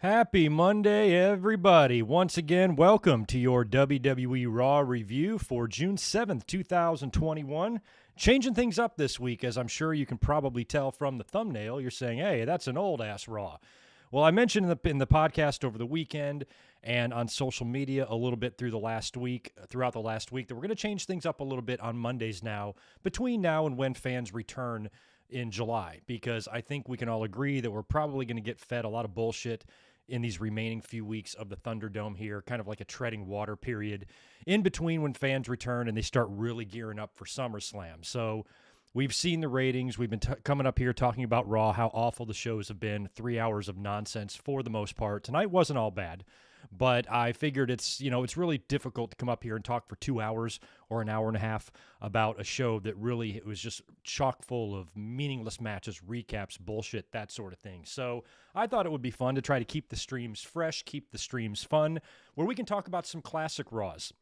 Happy Monday, everybody. Once again, welcome to your WWE Raw review for June 7th, 2021. Changing things up this week, as I'm sure you can probably tell from the thumbnail. You're saying, hey, that's an old-ass Raw. Well, I mentioned in the podcast over the weekend and on social media a little bit throughout the last week, that we're going to change things up a little bit on Mondays now, between now and when fans return in July, because I think we can all agree that we're probably going to get fed a lot of bullshit in these remaining few weeks of the Thunderdome here, kind of like a treading water period in between when fans return and they start really gearing up for SummerSlam. So we've seen the ratings. We've been coming up here talking about Raw, how awful the shows have been, 3 hours of nonsense for the most part. Tonight wasn't all bad, but I figured it's really difficult to come up here and talk for 2 hours or an hour and a half about a show that really it was just chock full of meaningless matches, recaps, bullshit, that sort of thing. So I thought it would be fun to try to keep the streams fresh, keep the streams fun, where we can talk about some classic Raws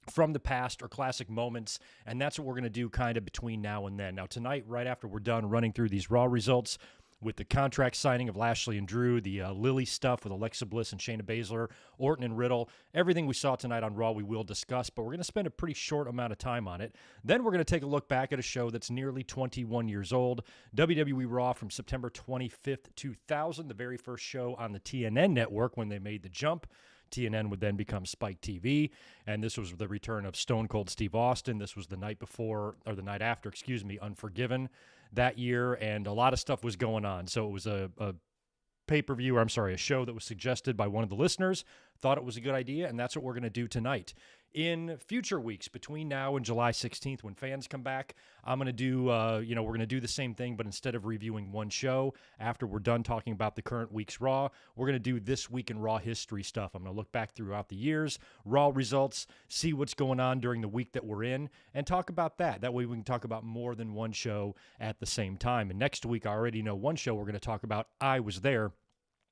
from the past or classic moments, and that's what we're going to do kind of between now and then. Now tonight, right after we're done running through these Raw results, with the contract signing of Lashley and Drew, the Lily stuff with Alexa Bliss and Shayna Baszler, Orton and Riddle, everything we saw tonight on Raw we will discuss, but we're going to spend a pretty short amount of time on it. Then we're going to take a look back at a show that's nearly 21 years old, WWE Raw from September 25th, 2000, the very first show on the TNN network when they made the jump. TNN would then become Spike TV, and this was the return of Stone Cold Steve Austin. This was the night after, Unforgiven that year, and a lot of stuff was going on. So it was a show that was suggested by one of the listeners, thought it was a good idea, and that's what we're going to do tonight. In future weeks, between now and July 16th, when fans come back, I'm going to do, we're going to do the same thing, but instead of reviewing one show, after we're done talking about the current week's Raw, we're going to do this week in Raw history stuff. I'm going to look back throughout the years, Raw results, see what's going on during the week that we're in, and talk about that. That way we can talk about more than one show at the same time. And next week, I already know one show we're going to talk about. I was there.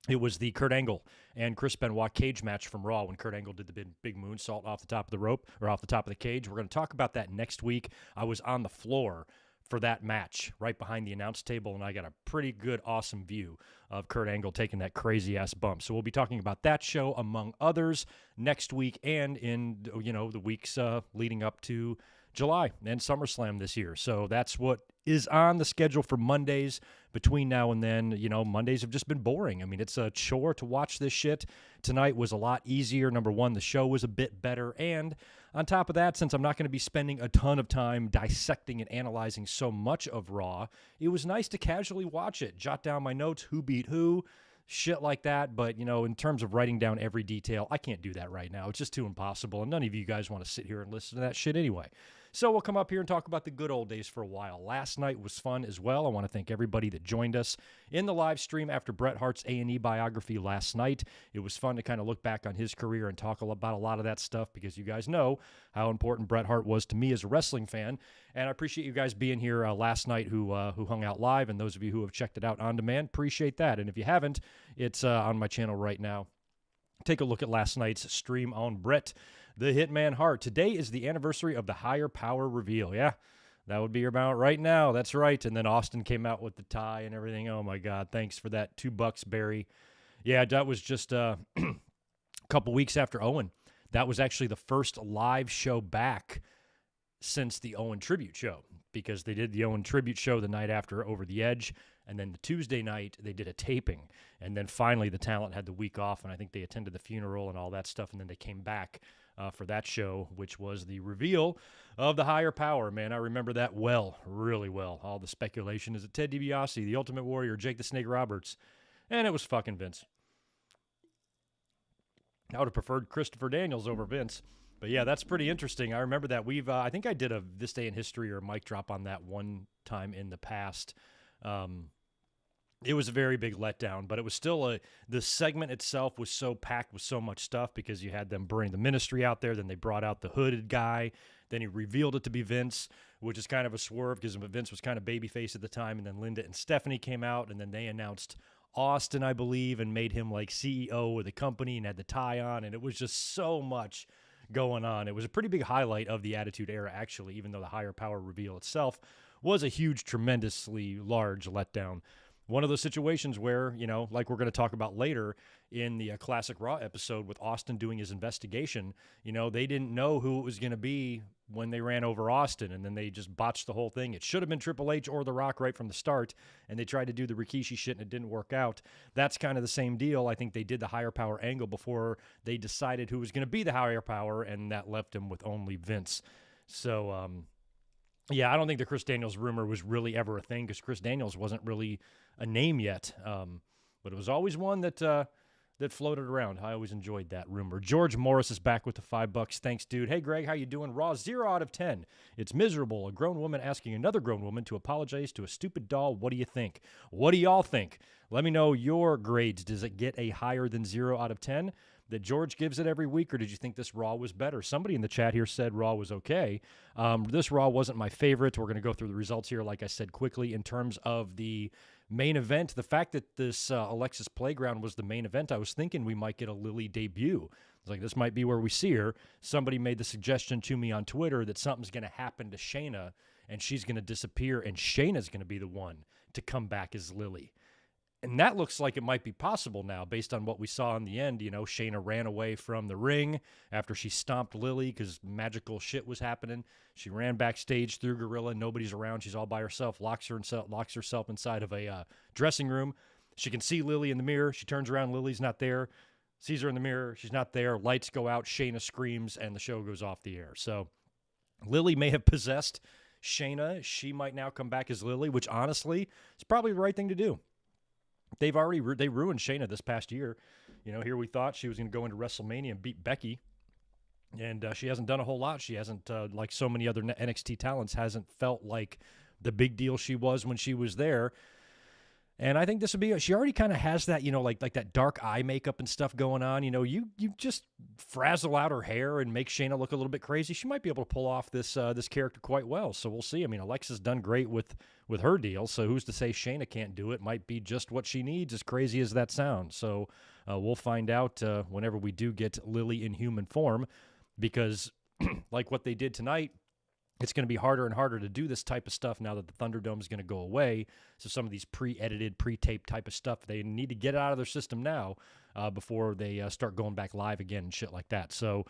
It was the Kurt Angle and Chris Benoit cage match from Raw when Kurt Angle did the big moonsault off the top of the rope or off the top of the cage. We're going to talk about that next week. I was on the floor for that match right behind the announce table, and I got a pretty good, awesome view of Kurt Angle taking that crazy-ass bump. So we'll be talking about that show, among others, next week and in, the weeks leading up to July and SummerSlam this year. So that's what is on the schedule for Mondays between now and then. Mondays have just been boring. I mean, it's a chore to watch this shit. Tonight was a lot easier. Number one, the show was a bit better. And on top of that, since I'm not going to be spending a ton of time dissecting and analyzing so much of Raw, it was nice to casually watch it, jot down my notes, who beat who, shit like that. But, in terms of writing down every detail, I can't do that right now. It's just too impossible. And none of you guys want to sit here and listen to that shit anyway. So we'll come up here and talk about the good old days for a while. Last night was fun as well. I want to thank everybody that joined us in the live stream after Bret Hart's A&E biography last night. It was fun to kind of look back on his career and talk about a lot of that stuff, because you guys know how important Bret Hart was to me as a wrestling fan. And I appreciate you guys being here last night who hung out live, and those of you who have checked it out on demand, appreciate that. And if you haven't, it's on my channel right now. Take a look at last night's stream on Bret the Hitman Hart. Today is the anniversary of the Higher Power reveal. Yeah, that would be about right now. That's right. And then Austin came out with the tie and everything. Oh, my God. Thanks for that. $2, Barry. Yeah, that was just a couple weeks after Owen. That was actually the first live show back since the Owen tribute show, because they did the Owen tribute show the night after Over the Edge, and then the Tuesday night they did a taping, and then finally the talent had the week off, and I think they attended the funeral and all that stuff, and then they came back for that show, which was the reveal of the Higher Power. Man, I remember that well, really well. All the speculation, is it Ted DiBiase, the Ultimate Warrior, Jake the Snake Roberts, and it was fucking Vince. I would have preferred Christopher Daniels over Vince. But yeah, that's pretty interesting. I remember that. I think I did a This Day in History or a mic drop on that one time in the past. It was a very big letdown, but it was still the segment itself was so packed with so much stuff, because you had them burning the Ministry out there, then they brought out the hooded guy, then he revealed it to be Vince, which is kind of a swerve because Vince was kind of babyface at the time, and then Linda and Stephanie came out, and then they announced Austin, I believe, and made him like CEO of the company and had the tie on, and it was just so much going on. It was a pretty big highlight of the Attitude Era, actually, even though the Higher Power reveal itself was a huge, tremendously large letdown. one of those situations where, like we're going to talk about later in the Classic Raw episode with Austin doing his investigation, they didn't know who it was going to be when they ran over Austin, and then they just botched the whole thing. It should have been Triple H or The Rock right from the start, and they tried to do the Rikishi shit, and it didn't work out. That's kind of the same deal. I think they did the higher power angle before they decided who was going to be the higher power, and that left him with only Vince. So, yeah, I don't think the Chris Daniels rumor was really ever a thing because Chris Daniels wasn't really a name yet. But it was always one that floated around. I always enjoyed that rumor. George Morris is back with the $5. Thanks, dude. Hey, Greg, how you doing? Raw 0 out of 10. It's miserable. A grown woman asking another grown woman to apologize to a stupid doll. What do you think? What do y'all think? Let me know your grades. Does it get a higher than 0 out of 10 that George gives it every week, or did you think this Raw was better? Somebody in the chat here said Raw was okay. This Raw wasn't my favorite. We're going to go through the results here, like I said, quickly. In terms of the main event, the fact that this Alexis Playground was the main event, I was thinking we might get a Lily debut. It's like, this might be where we see her. Somebody made the suggestion to me on Twitter that something's going to happen to Shayna, and she's going to disappear, and Shayna's going to be the one to come back as Lily. And that looks like it might be possible now based on what we saw in the end. Shayna ran away from the ring after she stomped Lily because magical shit was happening. She ran backstage through Gorilla. Nobody's around. She's all by herself, locks herself inside of a dressing room. She can see Lily in the mirror. She turns around. Lily's not there. Sees her in the mirror. She's not there. Lights go out. Shayna screams, and the show goes off the air. So Lily may have possessed Shayna. She might now come back as Lily, which honestly is probably the right thing to do. They ruined Shayna this past year. Here we thought she was going to go into WrestleMania and beat Becky, and she hasn't done a whole lot. She hasn't, like so many other NXT talents, hasn't felt like the big deal she was when she was there. And I think this would be, she already kind of has that, like that dark eye makeup and stuff going on. You just frazzle out her hair and make Shayna look a little bit crazy. She might be able to pull off this character quite well. So we'll see. I mean, Alexa's done great with her deal. So who's to say Shayna can't do it? Might be just what she needs, as crazy as that sounds. So we'll find out whenever we do get Lily in human form, because like what they did tonight, it's going to be harder and harder to do this type of stuff now that the Thunderdome is going to go away. So some of these pre-edited, pre-taped type of stuff, they need to get it out of their system now before they start going back live again and shit like that. So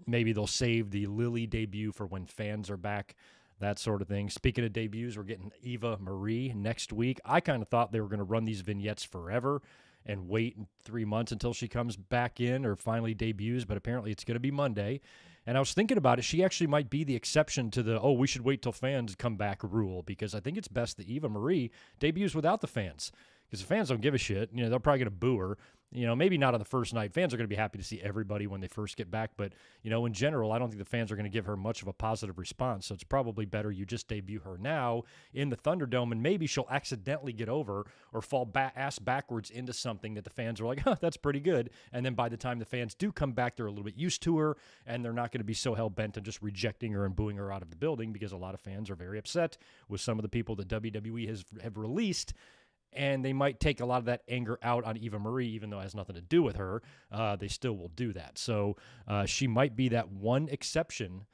maybe they'll save the Lily debut for when fans are back, that sort of thing. Speaking of debuts, we're getting Eva Marie next week. I kind of thought they were going to run these vignettes forever and wait 3 months until she comes back in or finally debuts, but apparently it's going to be Monday. And I was thinking about it. She actually might be the exception to the, we should wait till fans come back rule, because I think it's best that Eva Marie debuts without the fans, because the fans don't give a shit. They're probably going to boo her. Maybe not on the first night. Fans are going to be happy to see everybody when they first get back. But, in general, I don't think the fans are going to give her much of a positive response. So it's probably better you just debut her now in the Thunderdome, and maybe she'll accidentally get over or fall ass backwards into something that the fans are like, that's pretty good. And then by the time the fans do come back, they're a little bit used to her, and they're not going to be so hell-bent on just rejecting her and booing her out of the building, because a lot of fans are very upset with some of the people that WWE have released. And they might take a lot of that anger out on Eva Marie, even though it has nothing to do with her. They still will do that. So she might be that one exception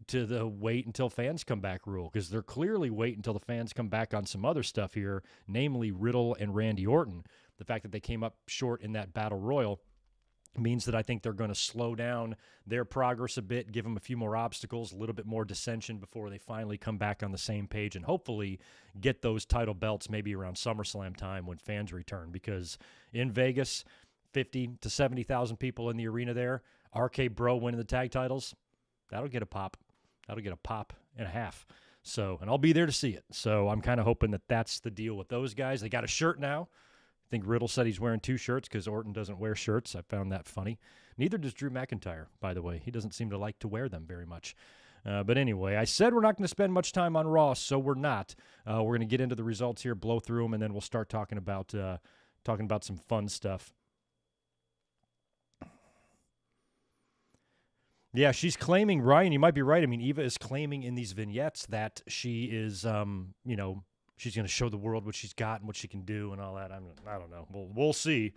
to the wait until fans come back rule, because they're clearly wait until the fans come back on some other stuff here, namely Riddle and Randy Orton. The fact that they came up short in that Battle Royal means that I think they're going to slow down their progress a bit, give them a few more obstacles, a little bit more dissension before they finally come back on the same page and hopefully get those title belts maybe around SummerSlam time when fans return. Because in Vegas, 50 to 70,000 people in the arena there, RK Bro winning the tag titles, that'll get a pop. That'll get a pop and a half. So, and I'll be there to see it. So I'm kind of hoping that that's the deal with those guys. They got a shirt now. I think Riddle said he's wearing 2 shirts because Orton doesn't wear shirts. I found that funny. Neither does Drew McIntyre, by the way. He doesn't seem to like to wear them very much. But anyway, I said we're not going to spend much time on Raw, so we're not. We're going to get into the results here, blow through them, and then we'll start talking about some fun stuff. Yeah, she's claiming, Ryan, you might be right. I mean, Eva is claiming in these vignettes that she is, she's going to show the world what she's got and what she can do and all that. I don't know. We'll see.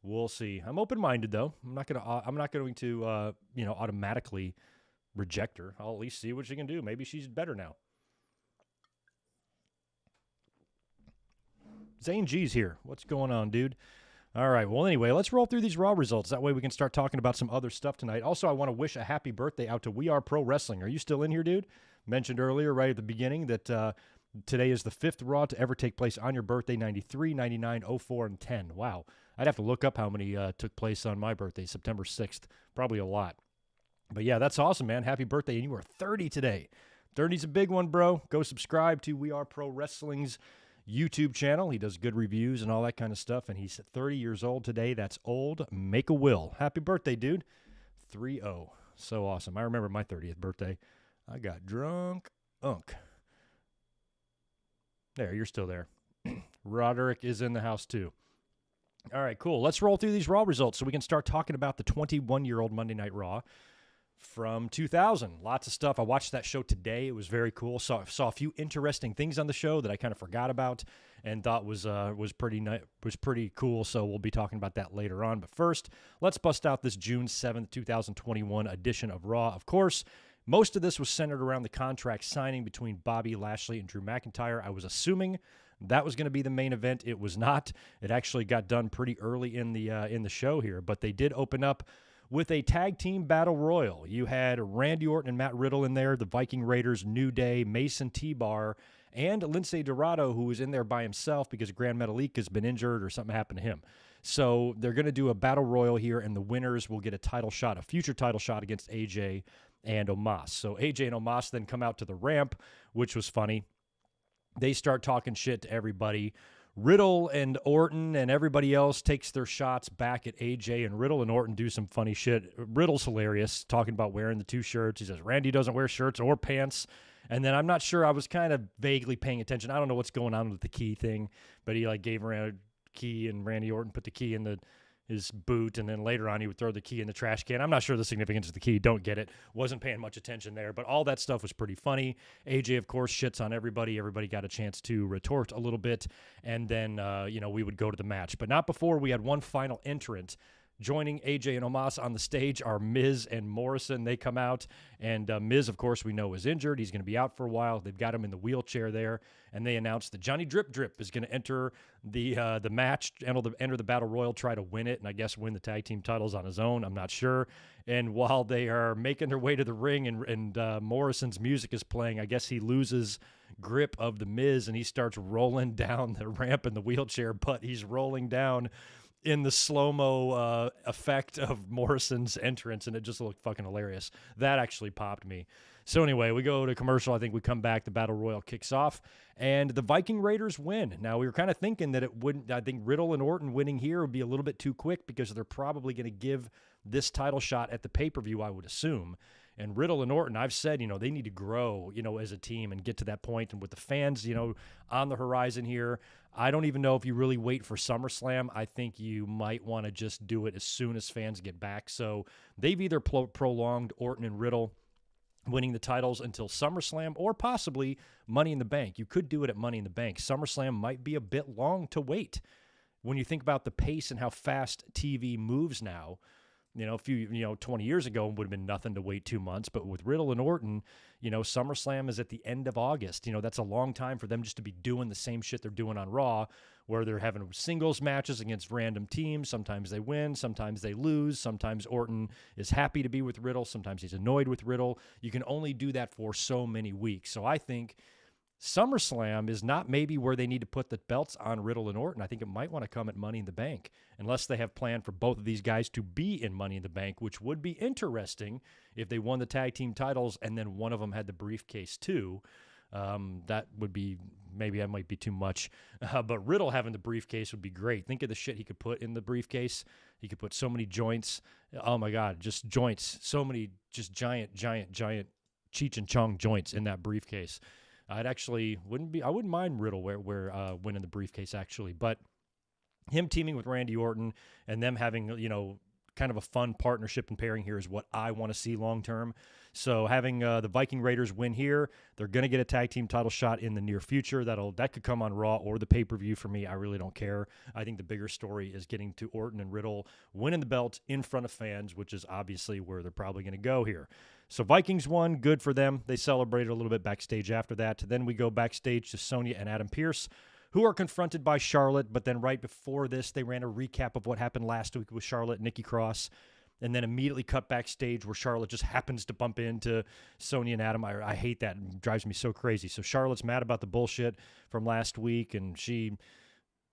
We'll see. I'm open-minded though. I'm not going to automatically reject her. I'll at least see what she can do. Maybe she's better now. Zane G's here. What's going on, dude? All right. Well, anyway, let's roll through these Raw results. That way we can start talking about some other stuff tonight. Also, I want to wish a happy birthday out to We Are Pro Wrestling. Are you still in here, dude? Mentioned earlier, right at the beginning, that today is the 5th Raw to ever take place on your birthday, 93, 99, 04, and 10. Wow. I'd have to look up how many took place on my birthday, September 6th. Probably a lot. But yeah, that's awesome, man. Happy birthday. And you are 30 today. 30's a big one, bro. Go subscribe to We Are Pro Wrestling's YouTube channel. He does good reviews and all that kind of stuff, and he's 30 years old today. That's old. Make a will. Happy birthday, dude. 3-0. So awesome. I remember my 30th birthday. I got drunk. There, you're still there. Roderick is in the house, too. All right, cool. Let's roll through these Raw results so we can start talking about the 21-year-old Monday Night Raw from 2000. Lots of stuff. I watched that show today. It was very cool. Saw a few interesting things on the show that I kind of forgot about and thought was pretty cool. So we'll be talking about that later on. But first, let's bust out this June 7th, 2021 edition of Raw. Of course, most of this was centered around the contract signing between Bobby Lashley and Drew McIntyre. I was assuming that was going to be the main event. It was not. It actually got done pretty early in the show here, but they did open up with a tag team battle royal. You had Randy Orton and Matt Riddle in there, the Viking Raiders, New Day, Mason T-Bar, and Lince Dorado, who was in there by himself because Grand Metalik has been injured or something happened to him. So they're going to do a battle royal here, and the winners will get a future title shot against AJ and Omos. So AJ and Omos then come out to the ramp, which was funny. They start talking shit to everybody. Riddle and Orton and everybody else takes their shots back at AJ, and Riddle and Orton do some funny shit. Riddle's hilarious, talking about wearing the 2 shirts. He says, Randy doesn't wear shirts or pants. And then I'm not sure, I was kind of vaguely paying attention. I don't know what's going on with the key thing, but he gave around a key, and Randy Orton put the key in his boot, and then later on he would throw the key in the trash can. I'm not sure the significance of the key. Don't get it. Wasn't paying much attention there, but all that stuff was pretty funny. AJ, of course, shits on everybody. Everybody got a chance to retort a little bit, and then, we would go to the match. But not before we had one final entrant. Joining AJ and Omos on the stage are Miz and Morrison. They come out, and Miz, of course, we know is injured. He's going to be out for a while. They've got him in the wheelchair there, and they announced that Johnny Drip Drip is going to enter the match, enter the Battle Royal, try to win it, and I guess win the tag team titles on his own. I'm not sure. And while they are making their way to the ring and Morrison's music is playing, I guess he loses grip of the Miz, and he starts rolling down the ramp in the wheelchair, but he's rolling down in the slow-mo effect of Morrison's entrance, and it just looked fucking hilarious. That actually popped me. So anyway, we go to commercial. I think we come back. The Battle Royal kicks off, and the Viking Raiders win. Now, we were kind of thinking that it wouldn't. I think Riddle and Orton winning here would be a little bit too quick because they're probably going to give this title shot at the pay-per-view, I would assume. And Riddle and Orton, I've said, they need to grow, as a team and get to that point. And with the fans, on the horizon here, I don't even know if you really wait for SummerSlam. I think you might want to just do it as soon as fans get back. So they've either prolonged Orton and Riddle winning the titles until SummerSlam or possibly Money in the Bank. You could do it at Money in the Bank. SummerSlam might be a bit long to wait. When you think about the pace and how fast TV moves now, a few, 20 years ago would have been nothing to wait 2 months. But with Riddle and Orton, SummerSlam is at the end of August. That's a long time for them just to be doing the same shit they're doing on Raw, where they're having singles matches against random teams. Sometimes they win, sometimes they lose. Sometimes Orton is happy to be with Riddle. Sometimes he's annoyed with Riddle. You can only do that for so many weeks. So I think SummerSlam is not maybe where they need to put the belts on Riddle and Orton. I think it might want to come at Money in the Bank, unless they have planned for both of these guys to be in Money in the Bank, which would be interesting if they won the tag team titles and then one of them had the briefcase too. That would be, maybe that might be too much, but Riddle having the briefcase would be great. Think of the shit he could put in the briefcase. He could put so many joints. Oh my God, just joints. So many just giant Cheech and Chong joints in that briefcase. I wouldn't mind Riddle winning the briefcase actually, but him teaming with Randy Orton and them having, kind of a fun partnership and pairing here is what I want to see long term. So having the Viking Raiders win here, they're going to get a tag team title shot in the near future. That could come on Raw or the pay-per-view for me. I really don't care. I think the bigger story is getting to Orton and Riddle winning the belt in front of fans, which is obviously where they're probably going to go here. So Vikings won, good for them. They celebrated a little bit backstage after that. Then we go backstage to Sonya and Adam Pearce, who are confronted by Charlotte, but then right before this, they ran a recap of what happened last week with Charlotte and Nikki Cross, and then immediately cut backstage where Charlotte just happens to bump into Sonya and Adam. I hate that. It drives me so crazy. So Charlotte's mad about the bullshit from last week, and she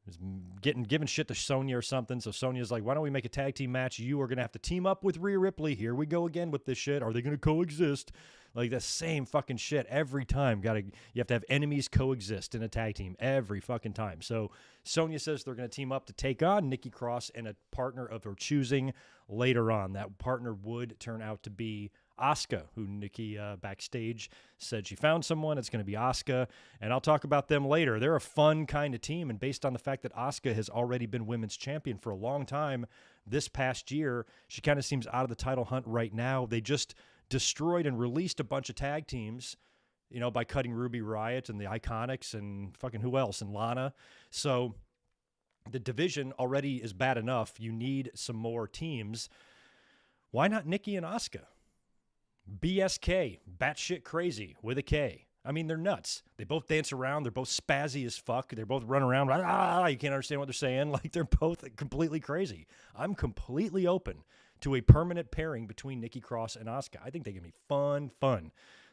is giving shit to Sonya or something. So Sonya's like, why don't we make a tag team match? You are going to have to team up with Rhea Ripley. Here we go again with this shit. Are they going to coexist? Like the same fucking shit every time. You have to have enemies coexist in a tag team every fucking time. So Sonya says they're going to team up to take on Nikki Cross and a partner of her choosing later on. That partner would turn out to be Asuka, who Nikki backstage said she found someone. It's going to be Asuka, and I'll talk about them later. They're a fun kind of team, and based on the fact that Asuka has already been women's champion for a long time this past year, she kind of seems out of the title hunt right now. They just destroyed and released a bunch of tag teams, by cutting Ruby Riott and the Iconics and fucking who else, and Lana. So the division already is bad enough. You need some more teams. Why not Nikki and Asuka? BSK, batshit crazy with a K. I mean, they're nuts. They both dance around. They're both spazzy as fuck. They both run around. You can't understand what they're saying. Like, they're both completely crazy. I'm completely open to a permanent pairing between Nikki Cross and Asuka. I think they can be fun.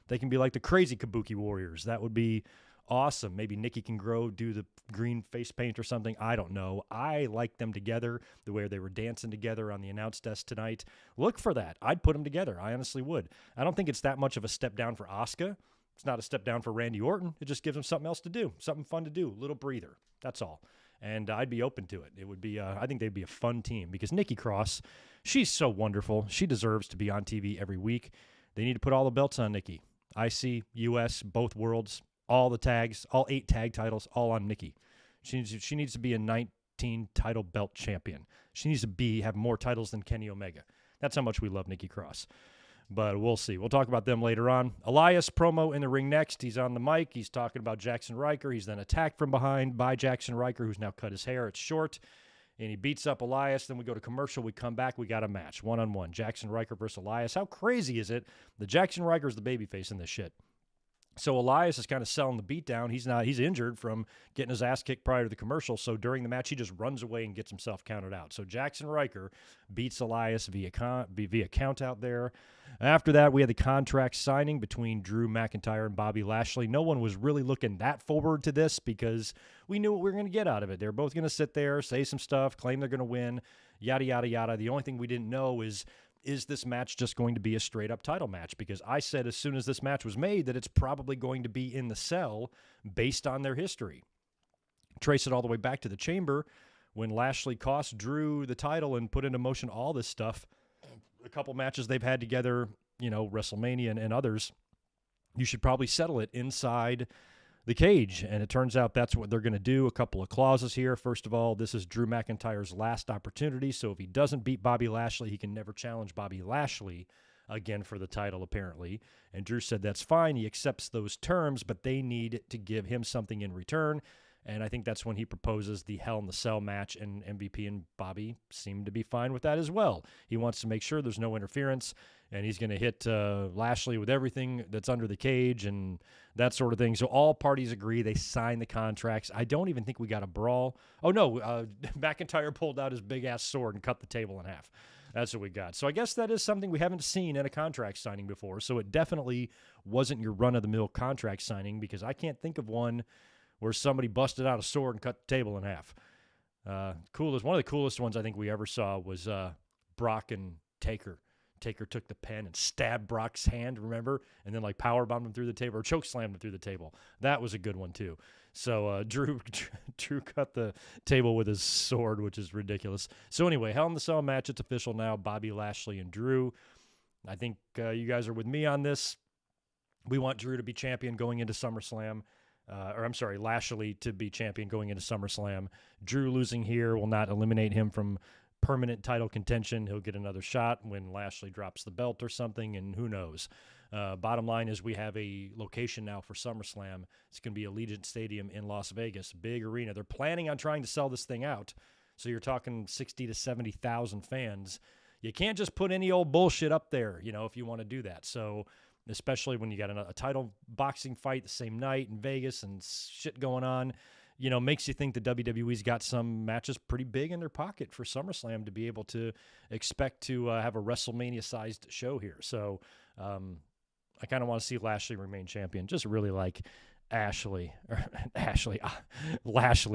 They can be like the crazy Kabuki Warriors. That would be awesome. Maybe Nikki can do the green face paint or something. I don't know. I like them together, the way they were dancing together on the announce desk tonight. Look for that. I'd put them together. I honestly would. I don't think it's that much of a step down for Asuka. It's not a step down for Randy Orton. It just gives them something else to do, something fun to do, a little breather. That's all. And I'd be open to it. It would be, I think they'd be a fun team because Nikki Cross, she's so wonderful. She deserves to be on TV every week. They need to put all the belts on Nikki. IC, US, both worlds, all the tags, all 8 tag titles, all on Nikki. She needs to be a 19 title belt champion. She needs to have more titles than Kenny Omega. That's how much we love Nikki Cross. But we'll see. We'll talk about them later on. Elias promo in the ring next. He's on the mic. He's talking about Jackson Riker. He's then attacked from behind by Jackson Riker, who's now cut his hair. It's short. And he beats up Elias. Then we go to commercial. We come back. We got a match. 1-on-1. Jackson Riker versus Elias. How crazy is it? The Jackson Riker's the babyface in this shit. So Elias is kind of selling the beatdown. He's injured from getting his ass kicked prior to the commercial. So during the match, he just runs away and gets himself counted out. So Jackson Riker beats Elias via count out there. After that, we had the contract signing between Drew McIntyre and Bobby Lashley. No one was really looking that forward to this because we knew what we were going to get out of it. They're both going to sit there, say some stuff, claim they're going to win, yada, yada, yada. The only thing we didn't know is this match just going to be a straight-up title match? Because I said as soon as this match was made that it's probably going to be in the cell based on their history. Trace it all the way back to the Chamber when Lashley cost Drew the title and put into motion all this stuff. A couple matches they've had together, WrestleMania and others, you should probably settle it inside the cage. And it turns out that's what they're going to do. A couple of clauses here. First of all, this is Drew McIntyre's last opportunity. So if he doesn't beat Bobby Lashley, he can never challenge Bobby Lashley again for the title, apparently. And Drew said that's fine. He accepts those terms, but they need to give him something in return. And I think that's when he proposes the Hell in the Cell match, and MVP and Bobby seem to be fine with that as well. He wants to make sure there's no interference, and he's going to hit Lashley with everything that's under the cage and that sort of thing. So all parties agree. They sign the contracts. I don't even think we got a brawl. Oh, no, McIntyre pulled out his big-ass sword and cut the table in half. That's what we got. So I guess that is something we haven't seen in a contract signing before. So it definitely wasn't your run-of-the-mill contract signing because I can't think of one where somebody busted out a sword and cut the table in half. One of the coolest ones I think we ever saw was Brock and Taker. Taker took the pen and stabbed Brock's hand, remember? And then powerbombed him through the table or chokeslammed him through the table. That was a good one too. So Drew cut the table with his sword, which is ridiculous. So anyway, Hell in the Cell match, it's official now. Bobby Lashley and Drew. I think you guys are with me on this. We want Drew to be champion going into SummerSlam. Lashley to be champion going into SummerSlam. Drew losing here will not eliminate him from permanent title contention. He'll get another shot when Lashley drops the belt or something, and who knows. Bottom line is we have a location now for SummerSlam. It's going to be Allegiant Stadium in Las Vegas, big arena. They're planning on trying to sell this thing out, so you're talking 60 to 70,000 fans. You can't just put any old bullshit up there, if you want to do that. So especially when you got a title boxing fight the same night in Vegas and shit going on. makes you think the WWE's got some matches pretty big in their pocket for SummerSlam to be able to expect to have a WrestleMania-sized show here. So I kind of want to see Lashley remain champion. Just really like Lashley,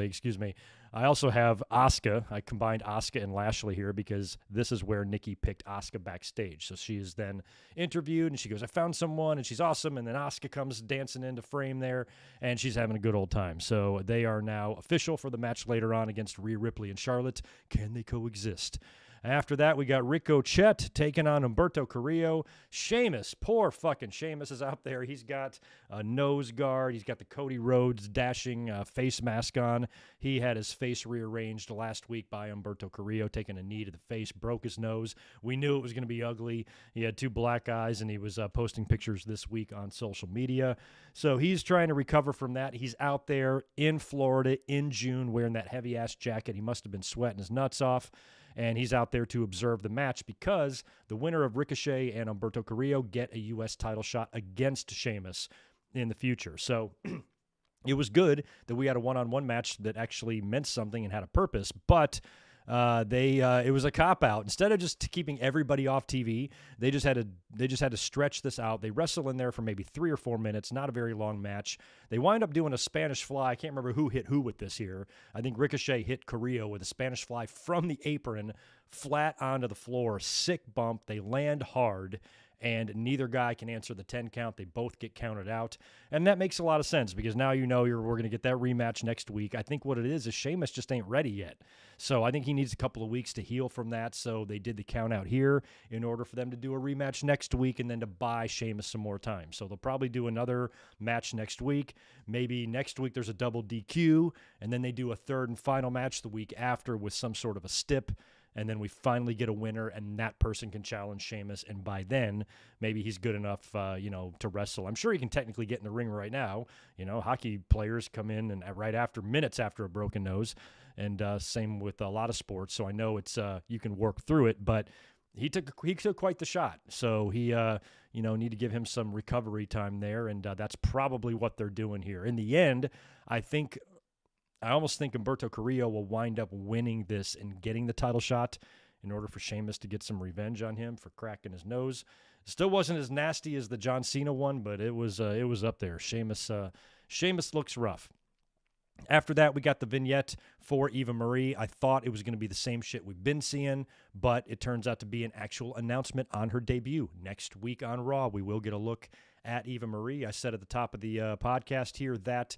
excuse me. I also have Asuka. I combined Asuka and Lashley here because this is where Nikki picked Asuka backstage. So she is then interviewed, and she goes, I found someone, and she's awesome. And then Asuka comes dancing into frame there, and she's having a good old time. So they are now official for the match later on against Rhea Ripley and Charlotte. Can they coexist? After that, we got Ricochet taking on Humberto Carrillo. Sheamus, poor fucking Sheamus is out there. He's got a nose guard. He's got the Cody Rhodes dashing face mask on. He had his face rearranged last week by Humberto Carrillo, taking a knee to the face, broke his nose. We knew it was going to be ugly. He had 2 black eyes, and he was posting pictures this week on social media. So he's trying to recover from that. He's out there in Florida in June wearing that heavy-ass jacket. He must have been sweating his nuts off. And he's out there to observe the match because the winner of Ricochet and Humberto Carrillo get a U.S. title shot against Sheamus in the future. So it was good that we had a one-on-one match that actually meant something and had a purpose, but it was a cop-out. Instead of just keeping everybody off TV, they just had to stretch this out. They wrestle in there for maybe 3 or 4 minutes, not a very long match. They wind up doing a Spanish fly. I can't remember who hit who with this here. I think Ricochet hit Carrillo with a Spanish fly from the apron flat onto the floor. Sick bump. They land hard, and neither guy can answer the 10 count. They both get counted out. And that makes a lot of sense because now we're going to get that rematch next week. I think what it is Sheamus just ain't ready yet. So I think he needs a couple of weeks to heal from that. So they did the count out here in order for them to do a rematch next week and then to buy Sheamus some more time. So they'll probably do another match next week. Maybe next week there's a double DQ, and then they do a third and final match the week after with some sort of a stip. And then we finally get a winner, and that person can challenge Sheamus. And by then, maybe he's good enough, to wrestle. I'm sure he can technically get in the ring right now. Hockey players come in and minutes after a broken nose, and same with a lot of sports. So I know it's you can work through it, but he took quite the shot. So he need to give him some recovery time there, and that's probably what they're doing here. In the end, I almost think Humberto Carrillo will wind up winning this and getting the title shot in order for Sheamus to get some revenge on him for cracking his nose. It still wasn't as nasty as the John Cena one, but it was up there. Sheamus looks rough. After that, we got the vignette for Eva Marie. I thought it was going to be the same shit we've been seeing, but it turns out to be an actual announcement on her debut. Next week on Raw, we will get a look at Eva Marie. I said at the top of the podcast here that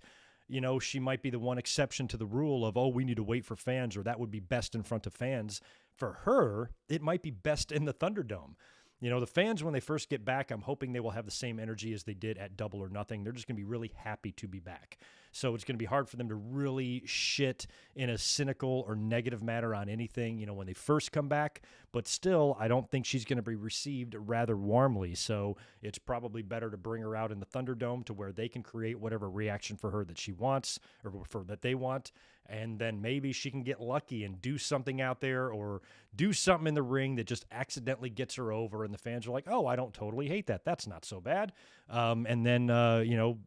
she might be the one exception to the rule of, we need to wait for fans, or that would be best in front of fans. For her, it might be best in the Thunderdome. The fans, when they first get back, I'm hoping they will have the same energy as they did at Double or Nothing. They're just going to be really happy to be back. So it's going to be hard for them to really shit in a cynical or negative manner on anything, when they first come back. But still, I don't think she's going to be received rather warmly. So it's probably better to bring her out in the Thunderdome to where they can create whatever reaction for her that she wants or that they want. And then maybe she can get lucky and do something out there or do something in the ring that just accidentally gets her over. And the fans are like, I don't totally hate that. That's not so bad. And then,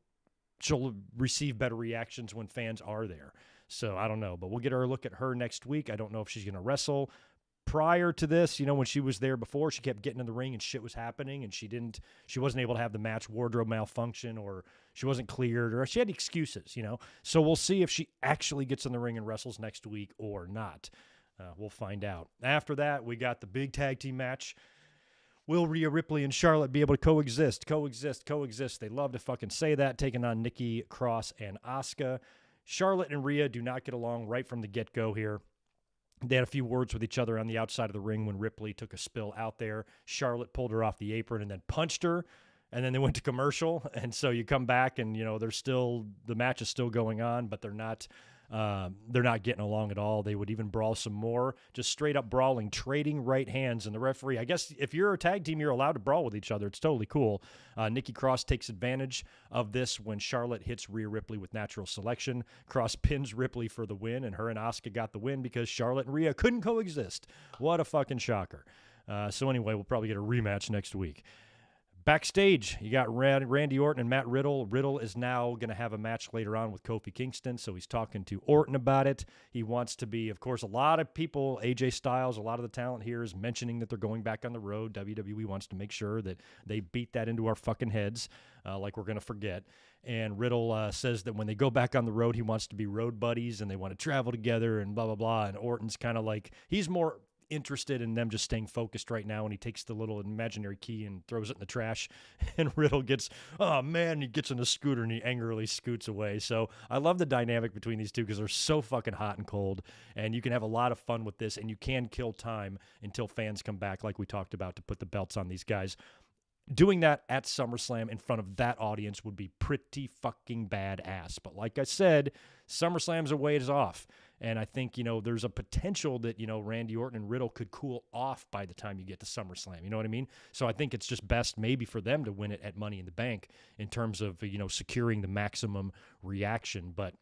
she'll receive better reactions when fans are there. So I don't know, but we'll get a look at her next week. I don't know if she's going to wrestle. Prior to this, when she was there before, she kept getting in the ring and shit was happening, and she wasn't able to have the match, wardrobe malfunction, or she wasn't cleared, or she had excuses, So we'll see if she actually gets in the ring and wrestles next week or not. We'll find out. After that, we got the big tag team match. Will Rhea Ripley and Charlotte be able to coexist? They love to fucking say that, taking on Nikki Cross and Asuka. Charlotte and Rhea do not get along right from the get-go here. They had a few words with each other on the outside of the ring when Ripley took a spill out there. Charlotte pulled her off the apron and then punched her, and then they went to commercial. And so you come back and, the match is still going on, but they're not getting along at all. They would even brawl some more, just straight up brawling, trading right hands. And the referee, I guess if you're a tag team, you're allowed to brawl with each other. It's totally cool. Nikki Cross takes advantage of this when Charlotte hits Rhea Ripley with natural selection. Cross pins Ripley for the win, and her and Asuka got the win because Charlotte and Rhea couldn't coexist. What a fucking shocker. So anyway, we'll probably get a rematch next week. Backstage, you got Randy Orton and Matt Riddle. Riddle is now going to have a match later on with Kofi Kingston, so he's talking to Orton about it. He wants to be, of course, a lot of people, AJ Styles, a lot of the talent here is mentioning that they're going back on the road. WWE wants to make sure that they beat that into our fucking heads, like we're going to forget. And Riddle says that when they go back on the road, he wants to be road buddies and they want to travel together and blah, blah, blah. And Orton's kind of like, he's more interested in them just staying focused right now, and he takes the little imaginary key and throws it in the trash, and Riddle gets, oh man, he gets in a scooter and he angrily scoots away. So I love the dynamic between these two because they're so fucking hot and cold, and you can have a lot of fun with this, and you can kill time until fans come back, like we talked about, to put the belts on these guys. Doing that at SummerSlam in front of that audience would be pretty fucking badass. But like I said, SummerSlam's a ways off. And I think, there's a potential that, Randy Orton and Riddle could cool off by the time you get to SummerSlam. You know what I mean? So I think it's just best maybe for them to win it at Money in the Bank in terms of, securing the maximum reaction. But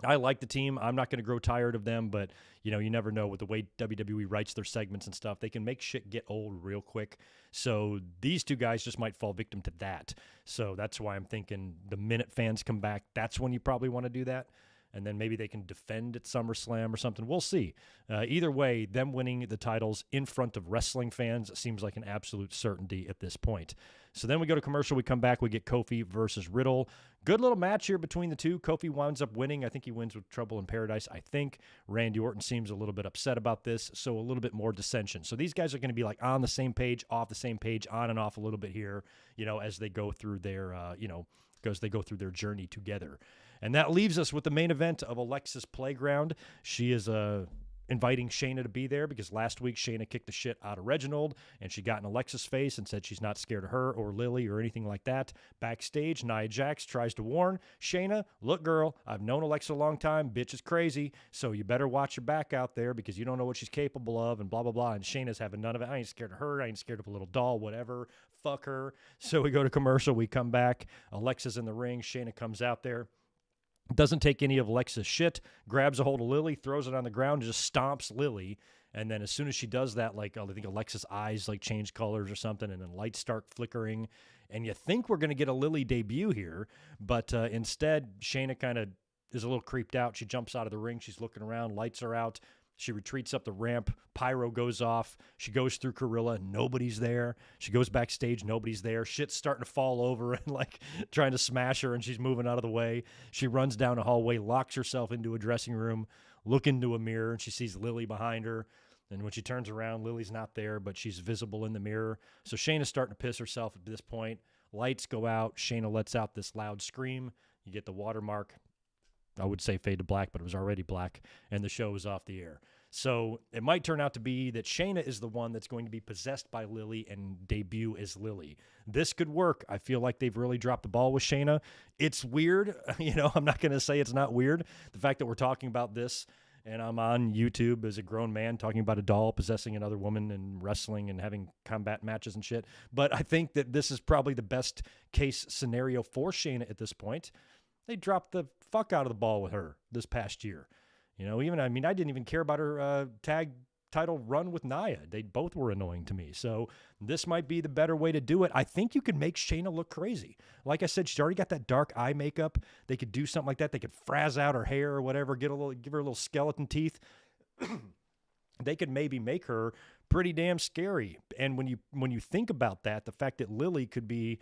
I like the team. I'm not going to grow tired of them, but, you never know with the way WWE writes their segments and stuff. They can make shit get old real quick. So these two guys just might fall victim to that. So that's why I'm thinking the minute fans come back, that's when you probably want to do that. And then maybe they can defend at SummerSlam or something. We'll see. Either way, them winning the titles in front of wrestling fans seems like an absolute certainty at this point. So then we go to commercial. We come back. We get Kofi versus Riddle. Good little match here between the two. Kofi winds up winning. I think he wins with Trouble in Paradise. I think Randy Orton seems a little bit upset about this, so a little bit more dissension. So these guys are going to be like on the same page, off the same page, on and off a little bit here, as they go through their, because they go through their journey together. And that leaves us with the main event of Alexa's Playground. She is inviting Shayna to be there because last week Shayna kicked the shit out of Reginald, and she got in Alexa's face and said she's not scared of her or Lily or anything like that. Backstage, Nia Jax tries to warn Shayna, look, girl, I've known Alexa a long time. Bitch is crazy, so you better watch your back out there because you don't know what she's capable of and blah, blah, blah. And Shayna's having none of it. I ain't scared of her. I ain't scared of a little doll, whatever. Fuck her. So we go to commercial. We come back. Alexa's in the ring. Shayna comes out there. Doesn't take any of Alexa's shit, grabs a hold of Lily, throws it on the ground, and just stomps Lily. And then as soon as she does that, I think Alexa's eyes change colors or something, and then lights start flickering. And you think we're going to get a Lily debut here, but instead, Shayna kind of is a little creeped out. She jumps out of the ring. She's looking around. Lights are out. She retreats up the ramp. Pyro goes off. She goes through Gorilla. Nobody's there. She goes backstage. Nobody's there. Shit's starting to fall over and trying to smash her, and she's moving out of the way. She runs down a hallway, locks herself into a dressing room, look into a mirror, and she sees Lily behind her. And when she turns around, Lily's not there, but she's visible in the mirror. So Shayna's starting to piss herself at this point. Lights go out. Shayna lets out this loud scream. You get the watermark. I would say fade to black, but it was already black, and the show is off the air. So it might turn out to be that Shayna is the one that's going to be possessed by Lily and debut as Lily. This could work. I feel like they've really dropped the ball with Shayna. It's weird. I'm not going to say it's not weird. The fact that we're talking about this and I'm on YouTube as a grown man talking about a doll possessing another woman and wrestling and having combat matches and shit. But I think that this is probably the best case scenario for Shayna at this point. They dropped the fuck out of the ball with her this past year. I didn't even care about her tag title run with Nia. They both were annoying to me. So this might be the better way to do it. I think you can make Shayna look crazy. Like I said, she's already got that dark eye makeup. They could do something like that. They could frazz out her hair or whatever, give her a little skeleton teeth. They could maybe make her pretty damn scary. And when you think about that, the fact that Lily could be,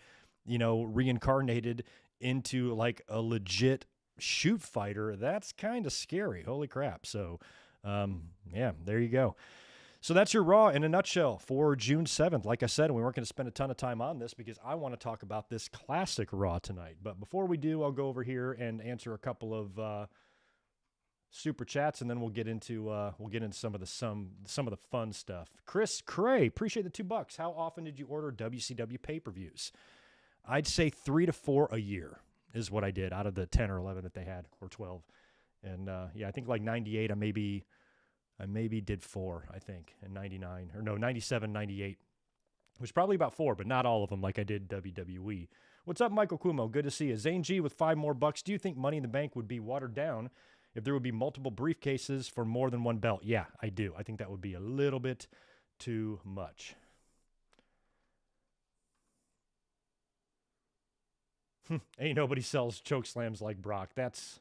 reincarnated into a legit shoot fighter, that's kind of scary. Holy crap. So there you go. So that's your Raw in a nutshell for June 7th. Like I said, we weren't going to spend a ton of time on this because I want to talk about this classic Raw tonight. But before we do, I'll go over here and answer a couple of super chats, and then we'll get into some of the fun stuff. Chris Cray, appreciate the $2. How often did you order WCW pay-per-views? I'd say 3 to 4 a year is what I did out of the 10 or 11 that they had, or 12. And I think 98, I maybe did 4, I think, and 99, or no, 97, 98. It was probably about 4, but not all of them like I did WWE. What's up, Michael Kumo? Good to see you. Zane G with $5 more. Do you think Money in the Bank would be watered down if there would be multiple briefcases for more than one belt? Yeah, I do. I think that would be a little bit too much. Ain't nobody sells choke slams like Brock. That's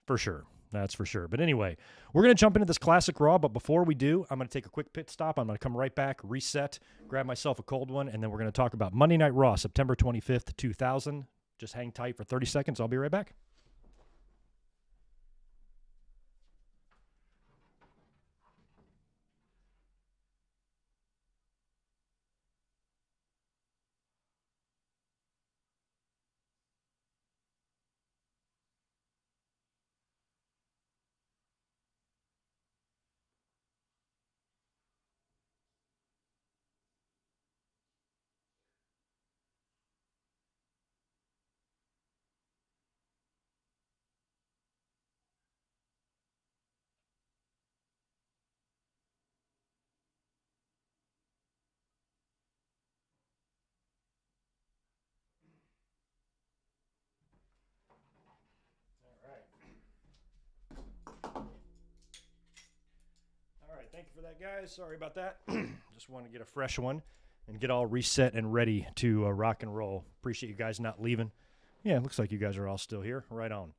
for sure. That's for sure. But anyway, we're going to jump into this classic Raw. But before we do, I'm going to take a quick pit stop. I'm going to come right back, reset, grab myself a cold one, and then we're going to talk about Monday Night Raw, September 25th, 2000. Just hang tight for 30 seconds. I'll be right back. All right, thank you for that, guys. Sorry about that. Just want to get a fresh one and get all reset and ready to rock and roll. Appreciate you guys not leaving. Yeah, it looks like you guys are all still here. Right on.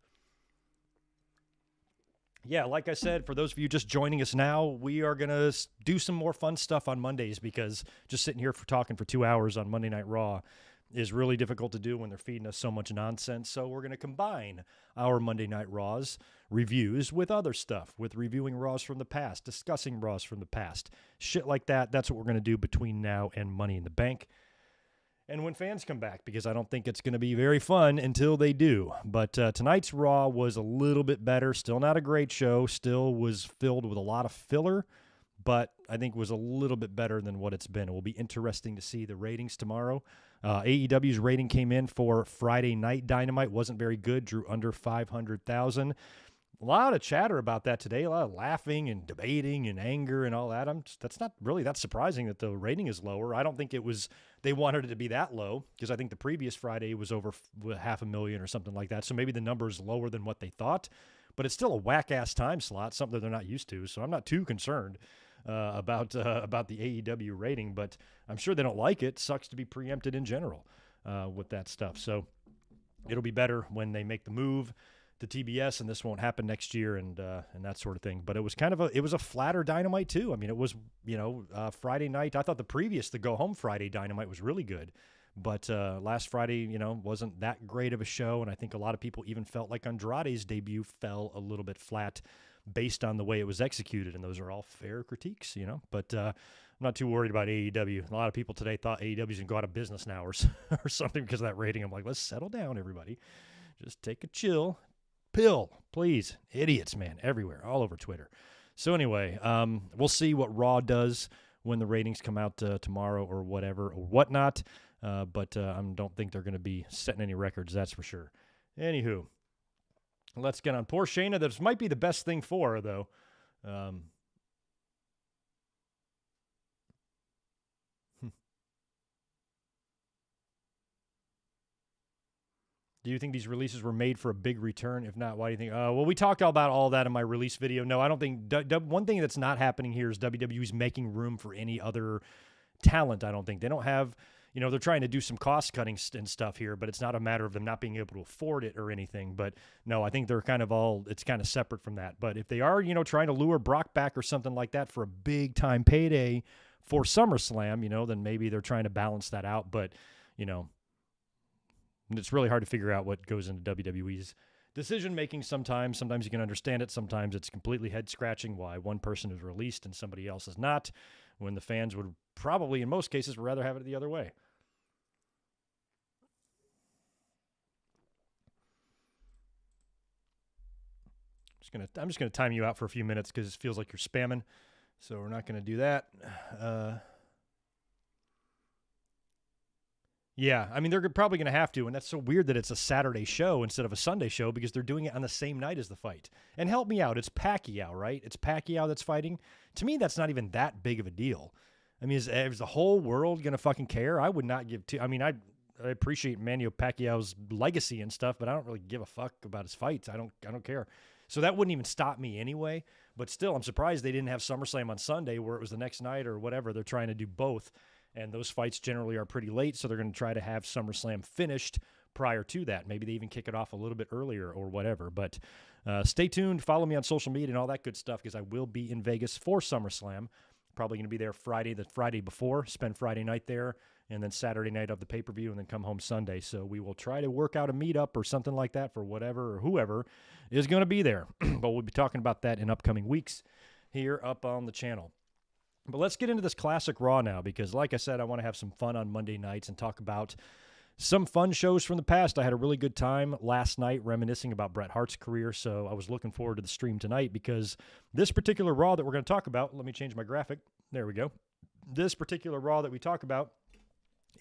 Yeah, like I said, for those of you just joining us now, we are going to do some more fun stuff on Mondays because just sitting here for talking for 2 hours on Monday Night Raw is really difficult to do when they're feeding us so much nonsense. So we're going to combine our Monday Night Raws reviews with other stuff, with reviewing Raws from the past, discussing Raws from the past, shit like that. That's what we're going to do between now and Money in the Bank. And when fans come back, because I don't think it's going to be very fun until they do. But tonight's Raw was a little bit better. Still not a great show. Still was filled with a lot of filler, but I think was a little bit better than what it's been. It will be interesting to see the ratings tomorrow. AEW's rating came in for Friday Night Dynamite. Wasn't very good. Drew under 500,000. A lot of chatter about that today, a lot of laughing and debating and anger and all that. That's not really that surprising that the rating is lower. I don't think it was, they wanted it to be that low because I think the previous Friday was over 500,000 or something like that. So maybe the number is lower than what they thought, but it's still a whack-ass time slot, something they're not used to. So I'm not too concerned about the AEW rating, but I'm sure they don't like it. Sucks to be preempted in general with that stuff. So it'll be better when they make the move to TBS, and this won't happen next year, and that sort of thing. But it was it was a flatter Dynamite too. I mean, it was Friday night. I thought the Go Home Friday Dynamite was really good, but last Friday wasn't that great of a show, and I think a lot of people even felt like Andrade's debut fell a little bit flat based on the way it was executed, and those are all fair critiques, But I'm not too worried about AEW. A lot of people today thought AEW's gonna go out of business now or something because of that rating. I'm like, let's settle down, everybody. Just take a chill pill, please. Idiots, man, everywhere, all over Twitter. So anyway, we'll see what Raw does when the ratings come out tomorrow or whatever or whatnot. But I don't think they're going to be setting any records, that's for sure. Anywho, let's get on. Poor Shayna, this might be the best thing for her, though. Do you think these releases were made for a big return? If not, why do you think? Well, we talked all about all that in my release video. No, I don't think. One thing that's not happening here is WWE's making room for any other talent. I don't think. They don't have, they're trying to do some cost cutting and stuff here, but it's not a matter of them not being able to afford it or anything. But no, I think they're it's kind of separate from that. But if they are, trying to lure Brock back or something like that for a big time payday for SummerSlam, then maybe they're trying to balance that out. But, it's really hard to figure out what goes into WWE's decision-making sometimes. Sometimes you can understand it. Sometimes it's completely head-scratching why one person is released and somebody else is not, when the fans would probably, in most cases, rather have it the other way. I'm just gonna time you out for a few minutes because it feels like you're spamming, so we're not going to do that. Yeah, I mean, they're probably going to have to, and that's so weird that it's a Saturday show instead of a Sunday show because they're doing it on the same night as the fight. And help me out, it's Pacquiao, right? It's Pacquiao that's fighting. To me, that's not even that big of a deal. I mean, is the whole world going to fucking care? I would not give I mean, I appreciate Manny Pacquiao's legacy and stuff, but I don't really give a fuck about his fights. I don't care. So that wouldn't even stop me anyway. But still, I'm surprised they didn't have SummerSlam on Sunday where it was the next night or whatever. They're trying to do both. And those fights generally are pretty late, so they're going to try to have SummerSlam finished prior to that. Maybe they even kick it off a little bit earlier or whatever. But stay tuned. Follow me on social media and all that good stuff because I will be in Vegas for SummerSlam. Probably going to be there the Friday before, spend Friday night there, and then Saturday night of the pay-per-view, and then come home Sunday. So we will try to work out a meetup or something like that for whatever or whoever is going to be there. But we'll be talking about that in upcoming weeks here up on the channel. But let's get into this classic Raw now because, like I said, I want to have some fun on Monday nights and talk about some fun shows from the past. I had a really good time last night reminiscing about Bret Hart's career, so I was looking forward to the stream tonight because this particular Raw that we're going to talk about, let me change my graphic. There we go. This particular Raw that we talk about